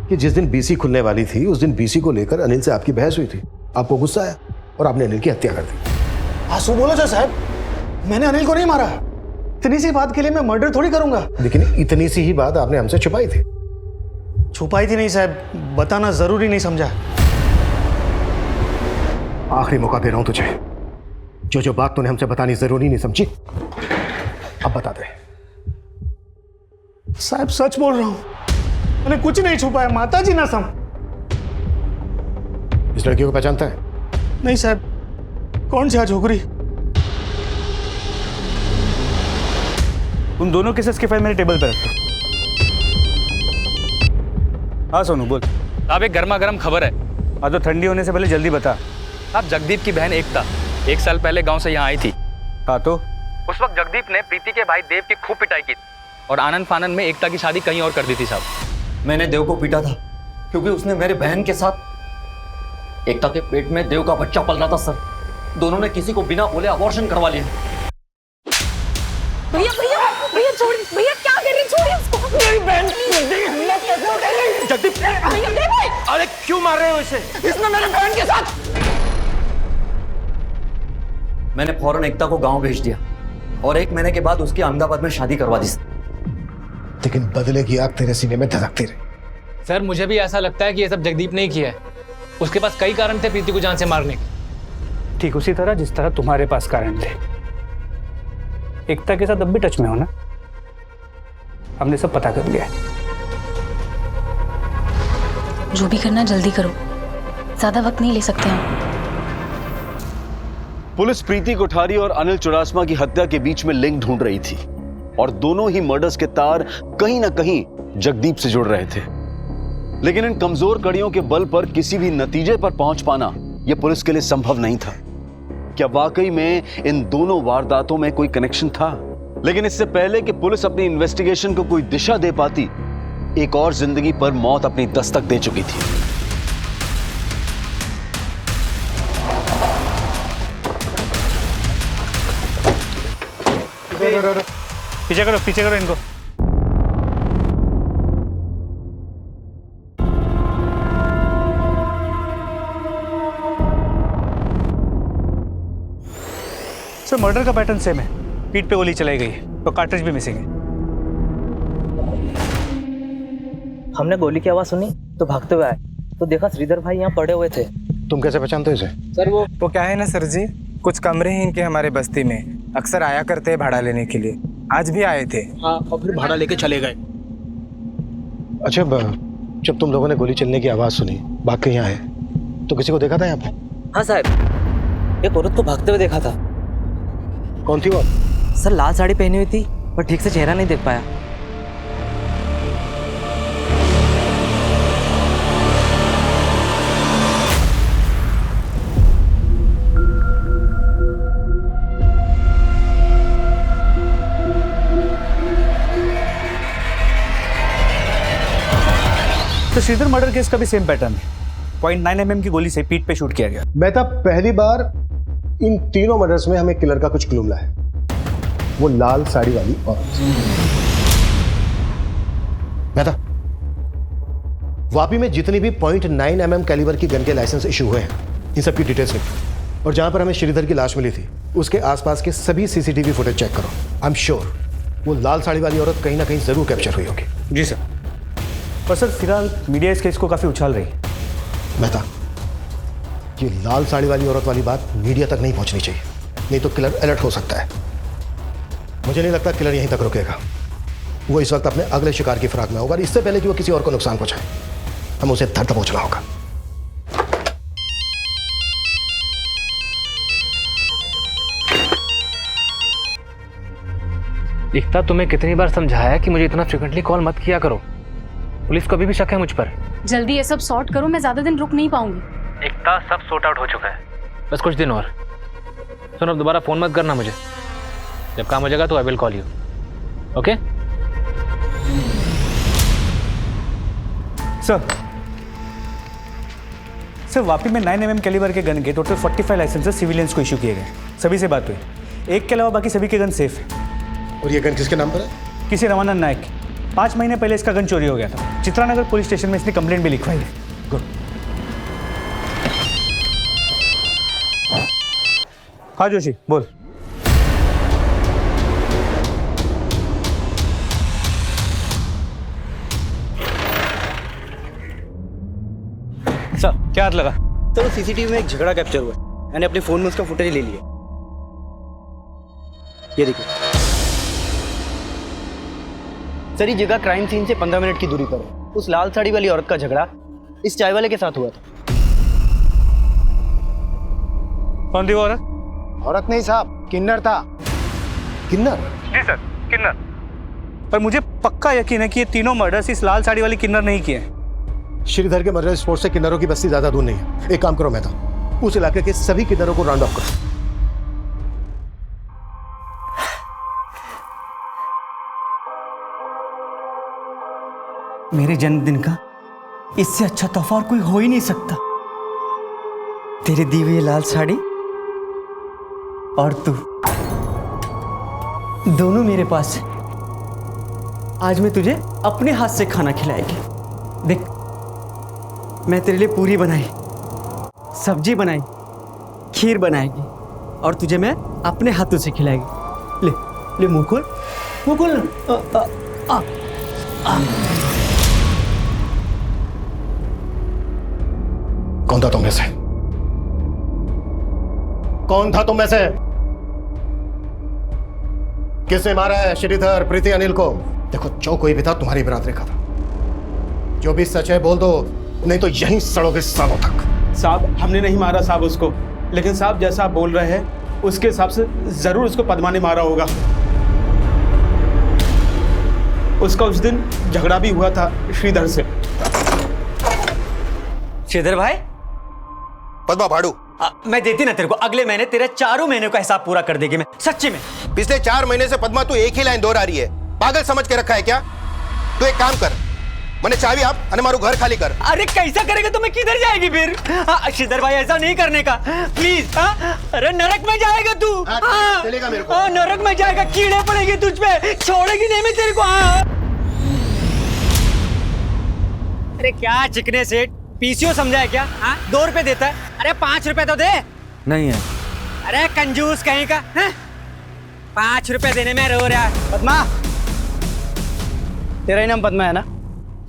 [SPEAKER 23] कि जिस दिन बीसी खुलने वाली थी उस दिन बीसी को लेकर अनिल से आपकी बहस हुई थी। आपको गुस्सा आया और आपने अनिल की हत्या कर दी।
[SPEAKER 12] आंसू बोलो जो साहब, मैंने अनिल को नहीं मारा। इतनी सी बात के लिए मैं मर्डर थोड़ी करूंगा।
[SPEAKER 23] लेकिन इतनी सी ही बात आपने हमसे छुपाई थी।
[SPEAKER 12] छुपाई थी नहीं साहब, बताना जरूरी नहीं समझा।
[SPEAKER 23] आखिरी मौका दे रहा हूं तुझे, जो बात तूने हमसे बतानी जरूरी नहीं समझी, अब बता दे।
[SPEAKER 12] साहब सच बोल रहा हूं, मैंने कुछ नहीं छुपाया। माता जी ना सम।
[SPEAKER 23] इस लड़की को पहचानता है?
[SPEAKER 12] नहीं साहब। कौन सी छोकरी?
[SPEAKER 3] उन दोनों केसेस की फाइल मेरे टेबल पर रखो। हाँ सोनू बोल।
[SPEAKER 16] अब एक गर्मा गर्म खबर है।
[SPEAKER 3] हाँ तो ठंडी होने से पहले जल्दी बता।
[SPEAKER 16] अब जगदीप की बहन एकता 1 साल पहले गांव से यहाँ आई थी।
[SPEAKER 3] हाँ तो
[SPEAKER 16] उस वक्त जगदीप ने प्रीति के भाई देव की खूब पिटाई की और आनंद फानंद में एकता की शादी कहीं और कर दी थी साहब।
[SPEAKER 10] मैंने देव को पीटा था क्योंकि उसने मेरे बहन के साथ एकता के पेट में देव का बच्चा पल रहा था सर। दोनों ने किसी को बिना बोले अबॉर्शन करवा लिया।
[SPEAKER 2] भैया भैया भैया छोड़, भैया क्या कर रहे हैं, छोड़िए उसको। मेरी बहन
[SPEAKER 20] जगदीप, अरे क्यों मार रहे हो इसे?
[SPEAKER 2] इसने मेरी बहन के साथ।
[SPEAKER 10] मैंने फौरन एकता को गांव भेज दिया और 1 महीने के बाद उसकी अहमदाबाद में शादी करवा दी।
[SPEAKER 23] लेकिन बदले की आग तेरे सीने में धधकती रही।
[SPEAKER 16] सर मुझे भी ऐसा लगता है कि ये सब जगदीप ने ही किया है। उसके पास कई कारण थे प्रीति को जान से मारने के।
[SPEAKER 3] ठीक उसी तरह जिस तरह तुम्हारे पास कारण थे। एकता के साथ अब भी टच में हो ना? हमने सब पता कर लिया है।
[SPEAKER 18] जो भी करना जल्दी करो, ज्यादा वक्त नहीं ले सकते हम।
[SPEAKER 14] पुलिस प्रीति कोठारी और अनिल चुरासमा की हत्या के बीच में लिंक ढूंढ रही थी और दोनों ही मर्डर्स के तार कहीं ना कहीं जगदीप से जुड़ रहे थे। लेकिन इन कमजोर कड़ियों के बल पर किसी भी नतीजे पर पहुंच पाना यह पुलिस के लिए संभव नहीं था। क्या वाकई में इन दोनों वारदातों में कोई कनेक्शन था? लेकिन इससे पहले कि पुलिस अपनी इन्वेस्टिगेशन को कोई दिशा दे पाती, एक और जिंदगी पर मौत अपनी दस्तक दे चुकी थी।
[SPEAKER 3] पीछे करो इनको। सर मर्डर का पैटर्न सेम है। पीठ पे गोली चलाई गई तो कार्ट्रिज भी मिसिंग है।
[SPEAKER 5] हमने गोली की आवाज सुनी तो भागते हुए आए तो देखा श्रीधर भाई यहाँ पड़े हुए थे।
[SPEAKER 23] तुम कैसे पहचानते हो इसे?
[SPEAKER 5] सर
[SPEAKER 11] वो क्या है ना सर जी, कुछ कमरे हैं इनके हमारे बस्ती में, अक्सर आया करते हैं भाड़ा लेने के लिए। आज भी आए थे।
[SPEAKER 12] हाँ, और फिर भाड़ा लेके चले गए।
[SPEAKER 23] अच्छा, जब तुम लोगों ने गोली चलने की आवाज सुनी, भाग के यहाँ आए, तो किसी को देखा था यहाँ पे?
[SPEAKER 5] हाँ साहब, एक औरत को भागते हुए देखा था।
[SPEAKER 23] कौन थी वो?
[SPEAKER 5] सर लाल साड़ी पहनी हुई थी पर ठीक से चेहरा नहीं देख पाया।
[SPEAKER 3] तो श्रीधर मर्डर केस का भी सेम पैटर्न है। 0.9 mm की गोली से पीठ पे शूट किया गया।
[SPEAKER 23] मेहता, पहली बार इन तीनों मर्डर्स में हमें किलर का कुछ क्लू मिला है। वो लाल साड़ी वाली औरत। मेहता, वापी में जितनी भी 0.9 mm कैलिबर की गन के लाइसेंस इशू हुए हैं, इन सब की डिटेल्स लिखो। और जहां पर हमें श्रीधर की लाश मिली थी उसके आसपास के सभी सीसीटीवी फुटेज चेक करो। आई एम श्योर वो लाल साड़ी वाली औरत कहीं ना कहीं जरूर कैप्चर हुई होगी।
[SPEAKER 3] जी सर। और सर फिलहाल मीडिया इस केस को काफी उछाल रही है।
[SPEAKER 23] मेहता, ये लाल साड़ी वाली औरत वाली बात मीडिया तक नहीं पहुंचनी चाहिए, नहीं तो किलर अलर्ट हो सकता है। मुझे नहीं लगता किलर यहीं तक रुकेगा। वो इस वक्त अपने अगले शिकार की फिराक में होगा और इससे पहले कि वो किसी और को नुकसान पहुंचाए, हम उसे धर दबोचना होगा।
[SPEAKER 16] एकता, तुम्हें कितनी बार समझाया कि मुझे इतना फ्रिक्वेंटली कॉल मत किया करो। पुलिस को अभी भी शक है मुझ पर।
[SPEAKER 7] जल्दी ये सब सॉर्ट करो, मैं ज्यादा दिन रुक नहीं पाऊंगी।
[SPEAKER 16] एकता, सब सॉर्ट आउट हो चुका है, बस कुछ दिन और। सुन, अब दोबारा फोन मत करना मुझे। जब काम हो जाएगा तो I will call you. Okay
[SPEAKER 3] sir Vapi में 9 mm कैलिबर के गन के टोटल 45 लाइसेंसेस सिविलियंस को इशू किए गए। सभी से बात हुई। एक के अलावा बाकी सभी के गन सेफ है।
[SPEAKER 23] और ये गन किसके नाम पर है?
[SPEAKER 3] किसी रमानंद नायक। 5 महीने पहले इसका गन चोरी हो गया था। चित्रानगर पुलिस स्टेशन में इसने कंप्लेंट भी लिखवाई है। गुड। हाँ जोशी बोल। सर क्या हाथ लगा?
[SPEAKER 5] सर सीसीटीवी में एक झगड़ा कैप्चर हुआ है। मैंने अपने फोन में उसका फुटेज ले लिया। ये देखिए सर, ये जगह क्राइम सीन से 15 मिनट की दूरी पर है। उस लाल साड़ी वाली औरत का झगड़ा इस चाय वाले के साथ हुआ था।
[SPEAKER 3] कौन थी वो औरत?
[SPEAKER 23] औरत नहीं साहब, किन्नर था। किन्नर?
[SPEAKER 3] जी सर, किन्नर। पर मुझे पक्का यकीन है कि ये तीनों मर्डर्स इस लाल साड़ी वाली किन्नर नहीं किए हैं।
[SPEAKER 23] श्रीधर के मर्डर स्पॉट से किन्नरों की बस्ती ज्यादा दूर नहीं है। एक काम करो मेहता, उस इलाके के सभी किन्नरों को राउंड ऑफ करो।
[SPEAKER 3] मेरे जन्मदिन का इससे अच्छा तोहफा और कोई हो ही नहीं सकता। तेरे दी हुई लाल साड़ी और तू दोनों मेरे पास है। आज मैं तुझे अपने हाथ से खाना खिलाएगी। देख, मैं तेरे लिए पूरी बनाई, सब्जी बनाई, खीर बनाएगी और तुझे मैं अपने हाथों से खिलाएगी। ले ले, मुंह खोल, मुंह खोल ना।
[SPEAKER 23] कौन था तुम में से? कौन था तुम में से? किसने मारा है श्रीधर, प्रीति, अनिल को? देखो, जो कोई भी था तुम्हारी बिरादरी का था। जो भी सच है बोल दो, नहीं तो यहीं सड़ोगे सालों तक।
[SPEAKER 19] साहब, हमने नहीं मारा साहब उसको, लेकिन साहब जैसा आप बोल रहे हैं उसके हिसाब से जरूर उसको पद्मा ने मारा होगा। उसका उस दिन झगड़ा भी हुआ था श्रीधर से।
[SPEAKER 3] श्रीधर भाई,
[SPEAKER 23] पद्मा भाड़ू,
[SPEAKER 3] मैं देती ना तेरे को, अगले महीने तेरे 4 महीने का हिसाब पूरा कर देगी मैं, सच्ची में।
[SPEAKER 23] पिछले 4 महीने से पद्मा तू एक ही लाइन दोहरा रही है। पागल समझ के रखा है क्या? तू एक काम कर, मैंने चाबी आप अने मारू घर खाली कर।
[SPEAKER 3] अरे कैसा करेगा तो मैं किधर जाएगी फिर? श्रीधर भाई, ऐसा नहीं करने का प्लीज। अरे नरक में जाएगा तू।
[SPEAKER 23] चलेगा मेरे को।
[SPEAKER 3] नरक में जाएगा, कीड़े पड़ेंगे तुझ पे, छोड़ेगी नहीं मैं तेरे को। अरे क्या चिकने सेठ, पीसीओ समझा है क्या? 2 रुपए देता है, अरे 5 रुपए तो दे।
[SPEAKER 6] नहीं है।
[SPEAKER 3] अरे कंजूस कहीं का, 5 रुपए देने में रो रहा है।
[SPEAKER 5] पद्मा, तेरा ही नाम पद्मा है ना?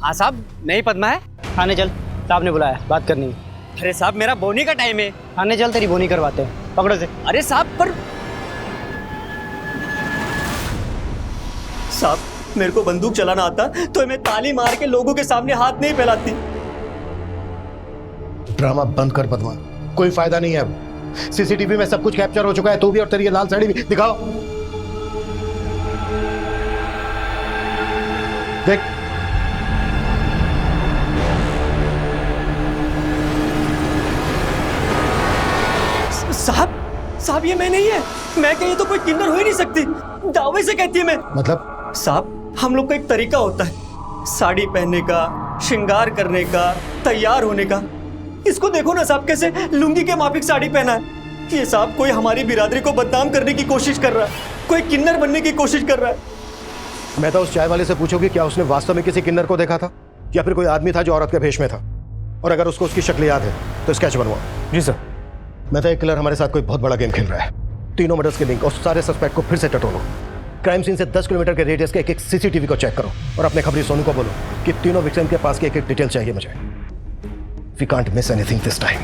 [SPEAKER 3] हाँ साहब, नहीं पद्मा है।
[SPEAKER 5] थाने चल, साहब ने बुलाया, बात करनी है।
[SPEAKER 3] अरे साहब, मेरा बोनी का टाइम है।
[SPEAKER 5] थाने चल, तेरी बोनी करवाते हैं। पकड़ो से।
[SPEAKER 3] अरे साहब, पर साहब, मेरे को बंदूक चलाना आता तो मैं ताली मार के लोगों के सामने हाथ नहीं फैलाती।
[SPEAKER 23] ड्रामा बंद कर पद्मा, कोई फायदा नहीं है अब। सीसीटीवी में सब कुछ कैप्चर हो चुका है, तू भी और तेरी ये लाल साड़ी भी। दिखाओ, देख।
[SPEAKER 3] साहब, ये मैं नहीं है। मैं कहीं तो कोई किन्नर हो ही नहीं सकती, दावे से कहती है मैं।
[SPEAKER 23] मतलब?
[SPEAKER 3] साहब, हम लोग का एक तरीका होता है साड़ी पहनने का, श्रृंगार करने का, तैयार होने का। इसको देखो ना साहब, कैसे लुंगी के माफिक साड़ी पहना है। ये साहब कोई हमारी बिरादरी को बदनाम करने की कोशिश कर रहा है, कोई किन्नर बनने की कोशिश कर रहा है।
[SPEAKER 23] मैं तो उस चाय वाले से पूछोगे क्या उसने वास्तव में किसी किन्नर को देखा था या फिर कोई आदमी था जो औरत के भेष में था, और अगर उसको उसकी शक्ल याद है तो स्केच बनवाओ।
[SPEAKER 19] जी सर।
[SPEAKER 23] मैं तो एक किलर हमारे साथ कोई बहुत बड़ा गेम खेल रहा है। तीनों मर्डर्स के लिंक और सारे सस्पेक्ट को फिर से टटोलो। क्राइम सीन से 10 किलोमीटर के रेडियस के एक सीसीटीवी को चेक करो और अपने खबरी सोनू को बोलो कि तीनों विक्टिम के पास की एक डिटेल चाहिए मुझे। We can't miss anything this time.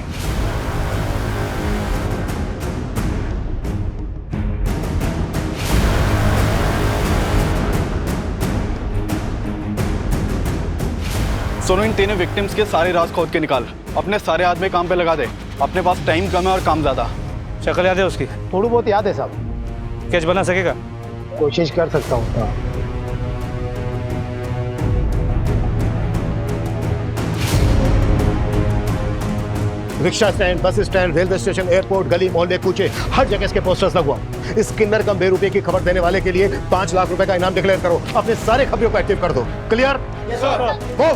[SPEAKER 4] Sonu, इन तीनों विक्टिम्स के सारे राज खोद के निकाल, अपने सारे आदमी काम पे लगा दे। अपने पास टाइम कम है और काम ज्यादा।
[SPEAKER 19] शक्ल याद है उसकी?
[SPEAKER 23] थोड़ी बहुत याद है साहब।
[SPEAKER 19] स्केच बना सकेगा?
[SPEAKER 23] कोशिश कर सकता हूँ। Rickshaw stand, bus stand, railway station, airport, गली मोहल्ले, कूचे, हर जगह इसके पोस्टर्स लगवाओ। इस किन्नर कम बेरुपये की खबर देने वाले के लिए 5 लाख रुपए का इनाम डिक्लेयर करो। अपने सारे खबरों को एक्टिव कर दो। Clear? Yes sir. Go.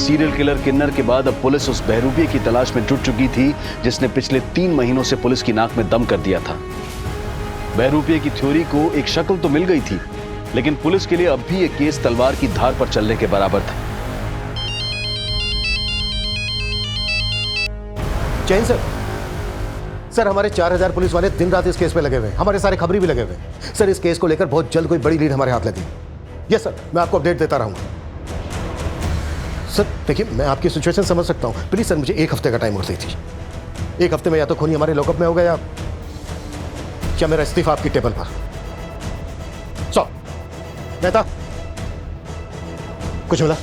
[SPEAKER 14] Serial killer किन्नर के बाद अब पुलिस उस बहरूपिये की तलाश में जुट चुकी थी जिसने पिछले 3 महीनों से पुलिस की नाक में दम कर दिया था। बहरूपिये की थ्योरी को एक शक्ल तो मिल गई थी, लेकिन पुलिस के लिए अब भी ये केस तलवार की धार पर चलने के बराबर था।
[SPEAKER 23] जैन सर, सर हमारे 4000 पुलिस वाले दिन रात इस केस पे लगे हुए हैं। हमारे सारे खबरी भी लगे हुए हैं। सर इस केस को लेकर बहुत जल्द कोई बड़ी लीड हमारे हाथ लगी। यस सर, मैं आपको अपडेट देता रहूंगा। सर देखिए, मैं आपकी सिचुएशन समझ सकता हूँ। प्लीज सर, मुझे 1 हफ्ते का टाइम और दीजिए। 1 हफ्ते में या तो खूनी हमारे लॉकअप में हो गया या मेरा इस्तीफा आपकी टेबल पर। सो मेहता, कुछ मिला?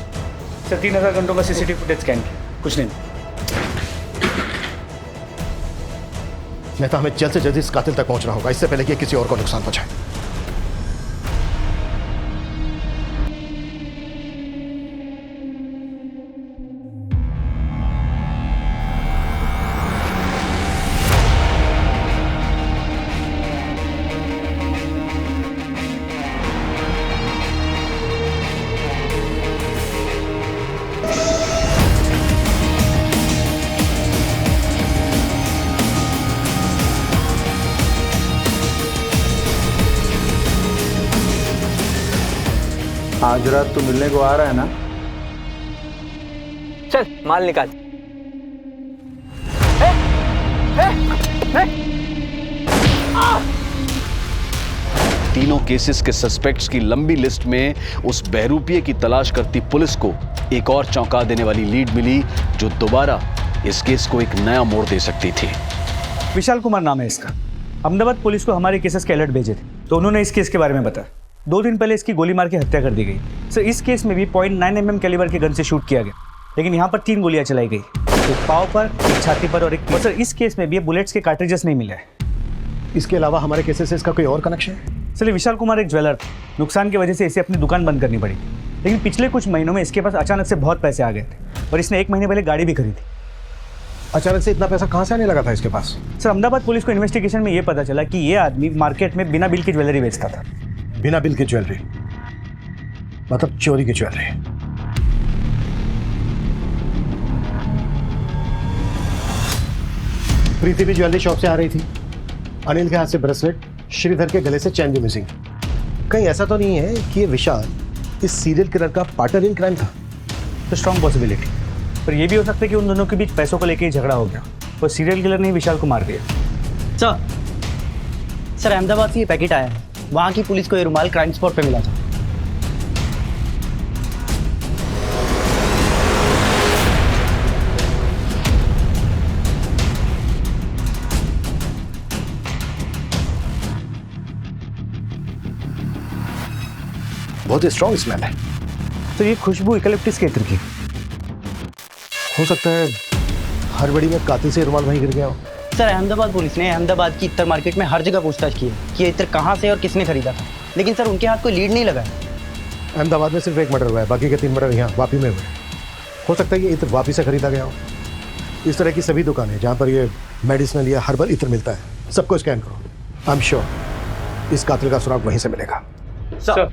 [SPEAKER 3] सर 3000 घंटों का सीसीटीवी फुटेज स्कैन किया, कुछ नहीं।
[SPEAKER 23] नहीं तो हमें जल्द से जल्द इस कातिल तक पहुंचना होगा, इससे पहले कि किसी और को नुकसान पहुंचाए।
[SPEAKER 6] आज रात तू मिलने को आ रहा है ना?
[SPEAKER 3] चल माल निकाल।
[SPEAKER 14] तीनों केसेस के सस्पेक्ट्स की लंबी लिस्ट में उस बहरूपिये की तलाश करती पुलिस को एक और चौंका देने वाली लीड मिली, जो दोबारा इस केस को एक नया मोड़ दे सकती थी।
[SPEAKER 3] विशाल कुमार नाम है इसका। अहमदाबाद पुलिस को हमारे केसेस के अलर्ट भेजे थे, तो उन्होंने इस केस के बारे में बताया। 2 दिन पहले इसकी गोली मार के हत्या कर दी गई। सर इस केस में भी 0.9 mm कैलिबर के गन से शूट किया गया, लेकिन यहाँ पर 3 गोलियां चलाई गई, एक पाँव पर, एक छाती पर और एक। सर इस केस में भी बुलेट्स के कार्ट्रिजेस नहीं मिले।
[SPEAKER 23] इसके अलावा हमारे केसेस से इसका कोई और कनेक्शन है?
[SPEAKER 3] सर विशाल कुमार एक ज्वेलर था, नुकसान की वजह से इसे अपनी दुकान बंद करनी पड़ी, लेकिन पिछले कुछ महीनों में इसके पास अचानक से बहुत पैसे आ गए थे और इसने 1 महीने पहले गाड़ी भी खरीदी।
[SPEAKER 23] अचानक से इतना पैसा कहाँ से आने लगा था इसके पास?
[SPEAKER 3] सर अहमदाबाद पुलिस को इन्वेस्टिगेशन में ये पता चला कि ये आदमी मार्केट में बिना बिल की ज्वेलरी बेचता था।
[SPEAKER 23] बिना बिल की ज्वेलरी मतलब चोरी की ज्वेलरी? प्रीति भी ज्वेलरी शॉप से आ रही थी। अनिल के हाथ से ब्रेसलेट, श्रीधर के गले से चैन भी मिसिंग। कहीं ऐसा तो नहीं है कि ये विशाल इस सीरियल किलर का पार्टनर इन क्राइम था?
[SPEAKER 3] तो स्ट्रॉन्ग पॉसिबिलिटी, पर यह भी हो सकता है कि उन दोनों के बीच पैसों को लेकर झगड़ा हो गया और सीरियल किलर ने विशाल को मार दिया।
[SPEAKER 5] सर अहमदाबाद से ये पैकेट आया है, वहाँ की पुलिस को ये रुमाल क्राइम स्पॉट पे मिला था।
[SPEAKER 23] बहुत ही स्ट्रॉन्ग स्मेल है।
[SPEAKER 3] तो ये खुशबू इकलिप्टिस के इत्र की
[SPEAKER 23] हो सकता है। हर बड़ी में कातिल से रुमाल वहीं गिर गया हो।
[SPEAKER 5] सर अहमदाबाद पुलिस ने अहमदाबाद की इत्र मार्केट में हर जगह पूछताछ की है कि ये इत्र कहाँ से और किसने खरीदा था, लेकिन सर उनके हाथ कोई लीड नहीं लगा है।
[SPEAKER 23] अहमदाबाद में सिर्फ 1 मर्डर हुआ है, बाकी के 3 मर्डर यहाँ वापी में हुए। हो सकता है ये इत्र वापी से खरीदा गया हो। इस तरह की सभी दुकानें जहाँ पर ये मेडिसिनल या हर्बल इत्र मिलता है, सबको स्कैन करो। आई एम श्योर इस कातिल का सुराग वहीं से मिलेगा।
[SPEAKER 3] सर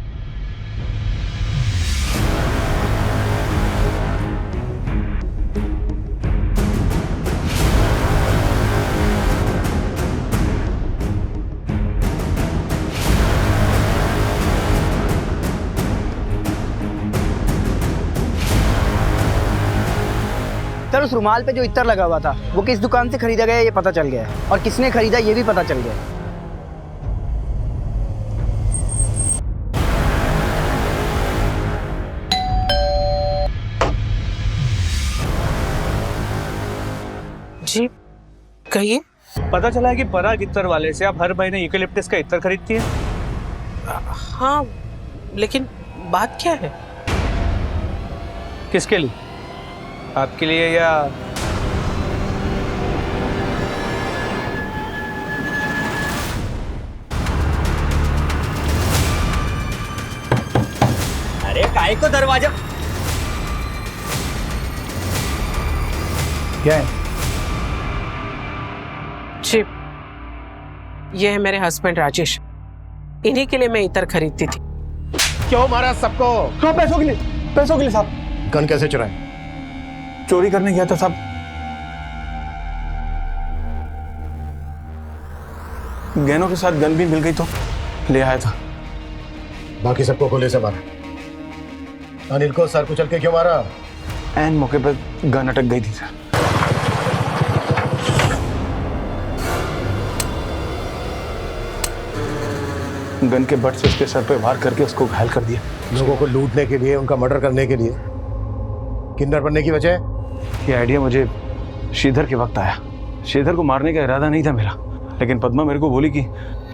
[SPEAKER 5] सर उस रुमाल पे जो इत्र लगा हुआ था वो किस दुकान से खरीदा गया ये पता चल गया है, और किसने खरीदा ये भी पता चल गया है।
[SPEAKER 22] जी कहिए।
[SPEAKER 3] पता चला है कि पराग इत्र वाले से आप हर महीने यूकेलिप्टस का इत्र खरीदती हैं।
[SPEAKER 22] हाँ, लेकिन बात क्या है?
[SPEAKER 3] किसके लिए? आपके लिए या
[SPEAKER 5] अरे काय को दरवाजा
[SPEAKER 23] क्या है?
[SPEAKER 22] जी ये है मेरे हस्बैंड राजेश, इन्हीं के लिए मैं इत्र खरीदती थी।
[SPEAKER 23] क्यों मारा सबको?
[SPEAKER 3] क्यों? पैसों के लिए। पैसों के लिए साहब।
[SPEAKER 23] गन कैसे चुराए?
[SPEAKER 3] चोरी करने गया था साहब। गहनों के साथ गन भी मिल गई तो ले आया था।
[SPEAKER 23] बाकी सबको गोली से मारा। अनिल को सर कुचल के क्यों मारा?
[SPEAKER 3] एन मौके पर गन अटक गई थी सर। गन के बट से उसके सर पे वार करके उसको घायल कर दिया।
[SPEAKER 23] लोगों को लूटने के लिए, उनका मर्डर करने के लिए। किन्नर बनने की वजह?
[SPEAKER 3] ये आइडिया मुझे श्रीधर के वक्त आया। श्रीधर को मारने का इरादा नहीं था मेरा, लेकिन पद्मा मेरे को बोली कि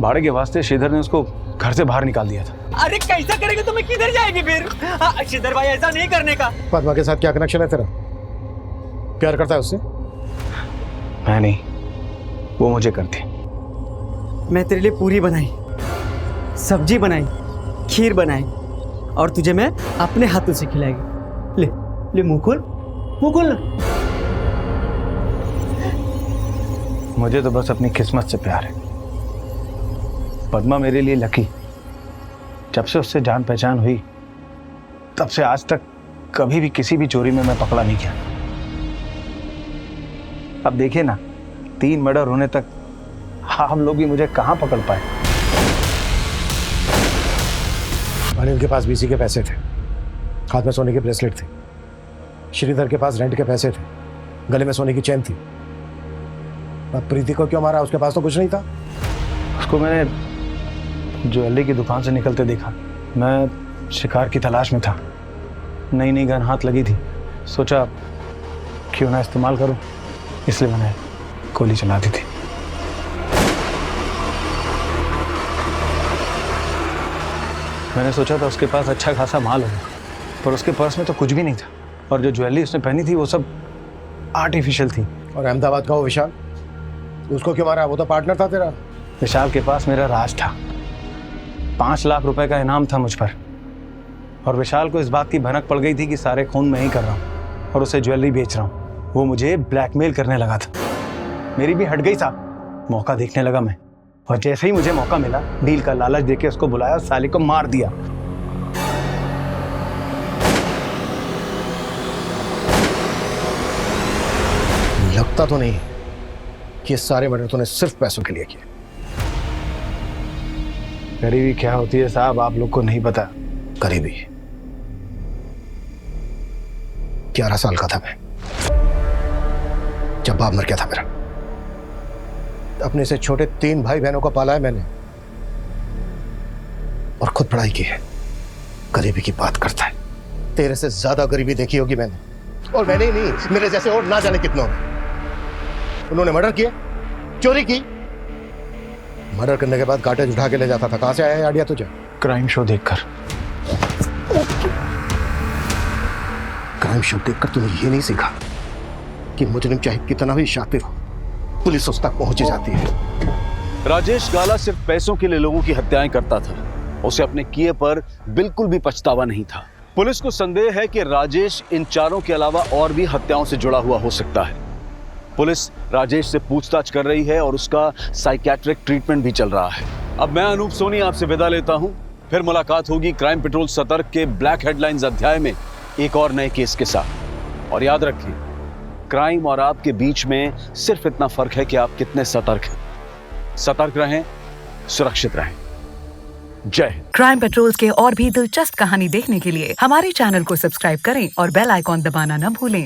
[SPEAKER 3] भाड़े के वास्ते श्रीधर ने उसको
[SPEAKER 19] घर से बाहर निकाल दिया था।
[SPEAKER 3] अरे कैसा करेगा तो मैं किधर जाएगी फिर? श्रीधर भाई ऐसा नहीं करने का।
[SPEAKER 23] पद्मा के साथ क्या कनेक्शन है तेरा? प्यार करता है उससे?
[SPEAKER 19] मैं नहीं, वो मुझे करती।
[SPEAKER 5] मैं तेरे लिए पूरी बनाई, सब्जी बनाई, खीर बनाई और तुझे मैं अपने हाथों से खिलाएगी। ले ले मुंह खोल, मुंह खोल।
[SPEAKER 19] मुझे तो बस अपनी किस्मत से प्यार है। पद्मा मेरे लिए लकी। जब से उससे जान पहचान हुई तब से आज तक कभी भी किसी भी चोरी में मैं पकड़ा नहीं गया। अब देखिए ना, 3 मर्डर होने तक हम लोग भी मुझे कहां पकड़ पाए।
[SPEAKER 23] अनिल के पास बीसी के पैसे थे, हाथ में सोने की ब्रेसलेट थी। श्रीधर के पास रेंट के पैसे थे, गले में सोने की चेन थी। अब प्रीति को क्यों मारा? उसके पास तो कुछ नहीं था।
[SPEAKER 19] उसको मैंने ज्वेलरी की दुकान से निकलते देखा। मैं शिकार की तलाश में था, नई नई गन हाथ लगी थी। सोचा क्यों ना इस्तेमाल करूं, इसलिए मैंने गोली चला दी थी। मैंने सोचा था उसके पास अच्छा खासा माल होगा, पर उसके पर्स में तो कुछ भी नहीं था। और जो ज्वेलरी उसने पहनी थी वो सब आर्टिफिशियल थी।
[SPEAKER 23] और अहमदाबाद का वो विशाल, उसको क्यों मारा? वो तो पार्टनर था तेरा।
[SPEAKER 19] विशाल के पास मेरा राज था। 5 लाख रुपए का इनाम था मुझ पर। और विशाल को इस बात की भनक पड़ गई थी कि सारे खून मैं ही कर रहा हूँ और उसे ज्वेलरी बेच रहा हूँ। वो मुझे ब्लैकमेल करने लगा था। मेरी भी हट गई साहब। मौका देखने लगा मैं, और जैसे ही मुझे मौका मिला डील का लालच देके उसको बुलाया और साले को मार दिया।
[SPEAKER 23] लगता तो नहीं कि ये सारे मर्डर तूने सिर्फ पैसों के लिए किए।
[SPEAKER 19] गरीबी क्या होती है साहब, आप लोग को नहीं पता।
[SPEAKER 23] गरीबी? 11 साल का था मैं जब बाप मर गया था मेरा। अपने से छोटे 3 भाई बहनों को पाला है मैंने और खुद पढ़ाई की है। गरीबी की बात करता है। तेरे से ज्यादा गरीबी देखी होगी मैंने, और मैंने ही नहीं, मेरे जैसे और ना जाने कितनों ने। उन्होंने मर्डर किए, चोरी की। मर्डर करने के बाद काटेज उठा के ले जाता था। कहां से आया आइडिया तुझे?
[SPEAKER 19] क्राइम शो देखकर।
[SPEAKER 23] क्राइम शो देखकर तूने ये नहीं सीखा कि मुजरिम चाहे कितना भी शातिर हो, पुलिस उस तक पहुंच जाती है।
[SPEAKER 14] राजेश गाला सिर्फ पैसों के लिए लोगों की हत्याएं करता था। उसे अपने किए पर बिल्कुल भी पछतावा नहीं था। पुलिस को संदेह है कि राजेश इन चारों के अलावा और भी हत्याओं से जुड़ा हुआ हो सकता है। पुलिस राजेश से पूछताछ कर रही है और उसका साइकियाट्रिक ट्रीटमेंट भी चल रहा है। अब मैं अनूप सोनी आपसे विदा लेता हूं। फिर मुलाकात होगी क्राइम पेट्रोल सतर्क के ब्लैक हेडलाइंस अध्याय में एक और नए केस के साथ। और याद रखिए, क्राइम और आपके बीच में सिर्फ इतना फर्क है कि आप कितने सतर्क हैं। सतर्क रहें, सुरक्षित रहें। जय हिंद।
[SPEAKER 9] क्राइम पेट्रोल्स के और भी दिलचस्प कहानी देखने के लिए हमारे चैनल को सब्सक्राइब करें और बेल आइकॉन दबाना न भूलें।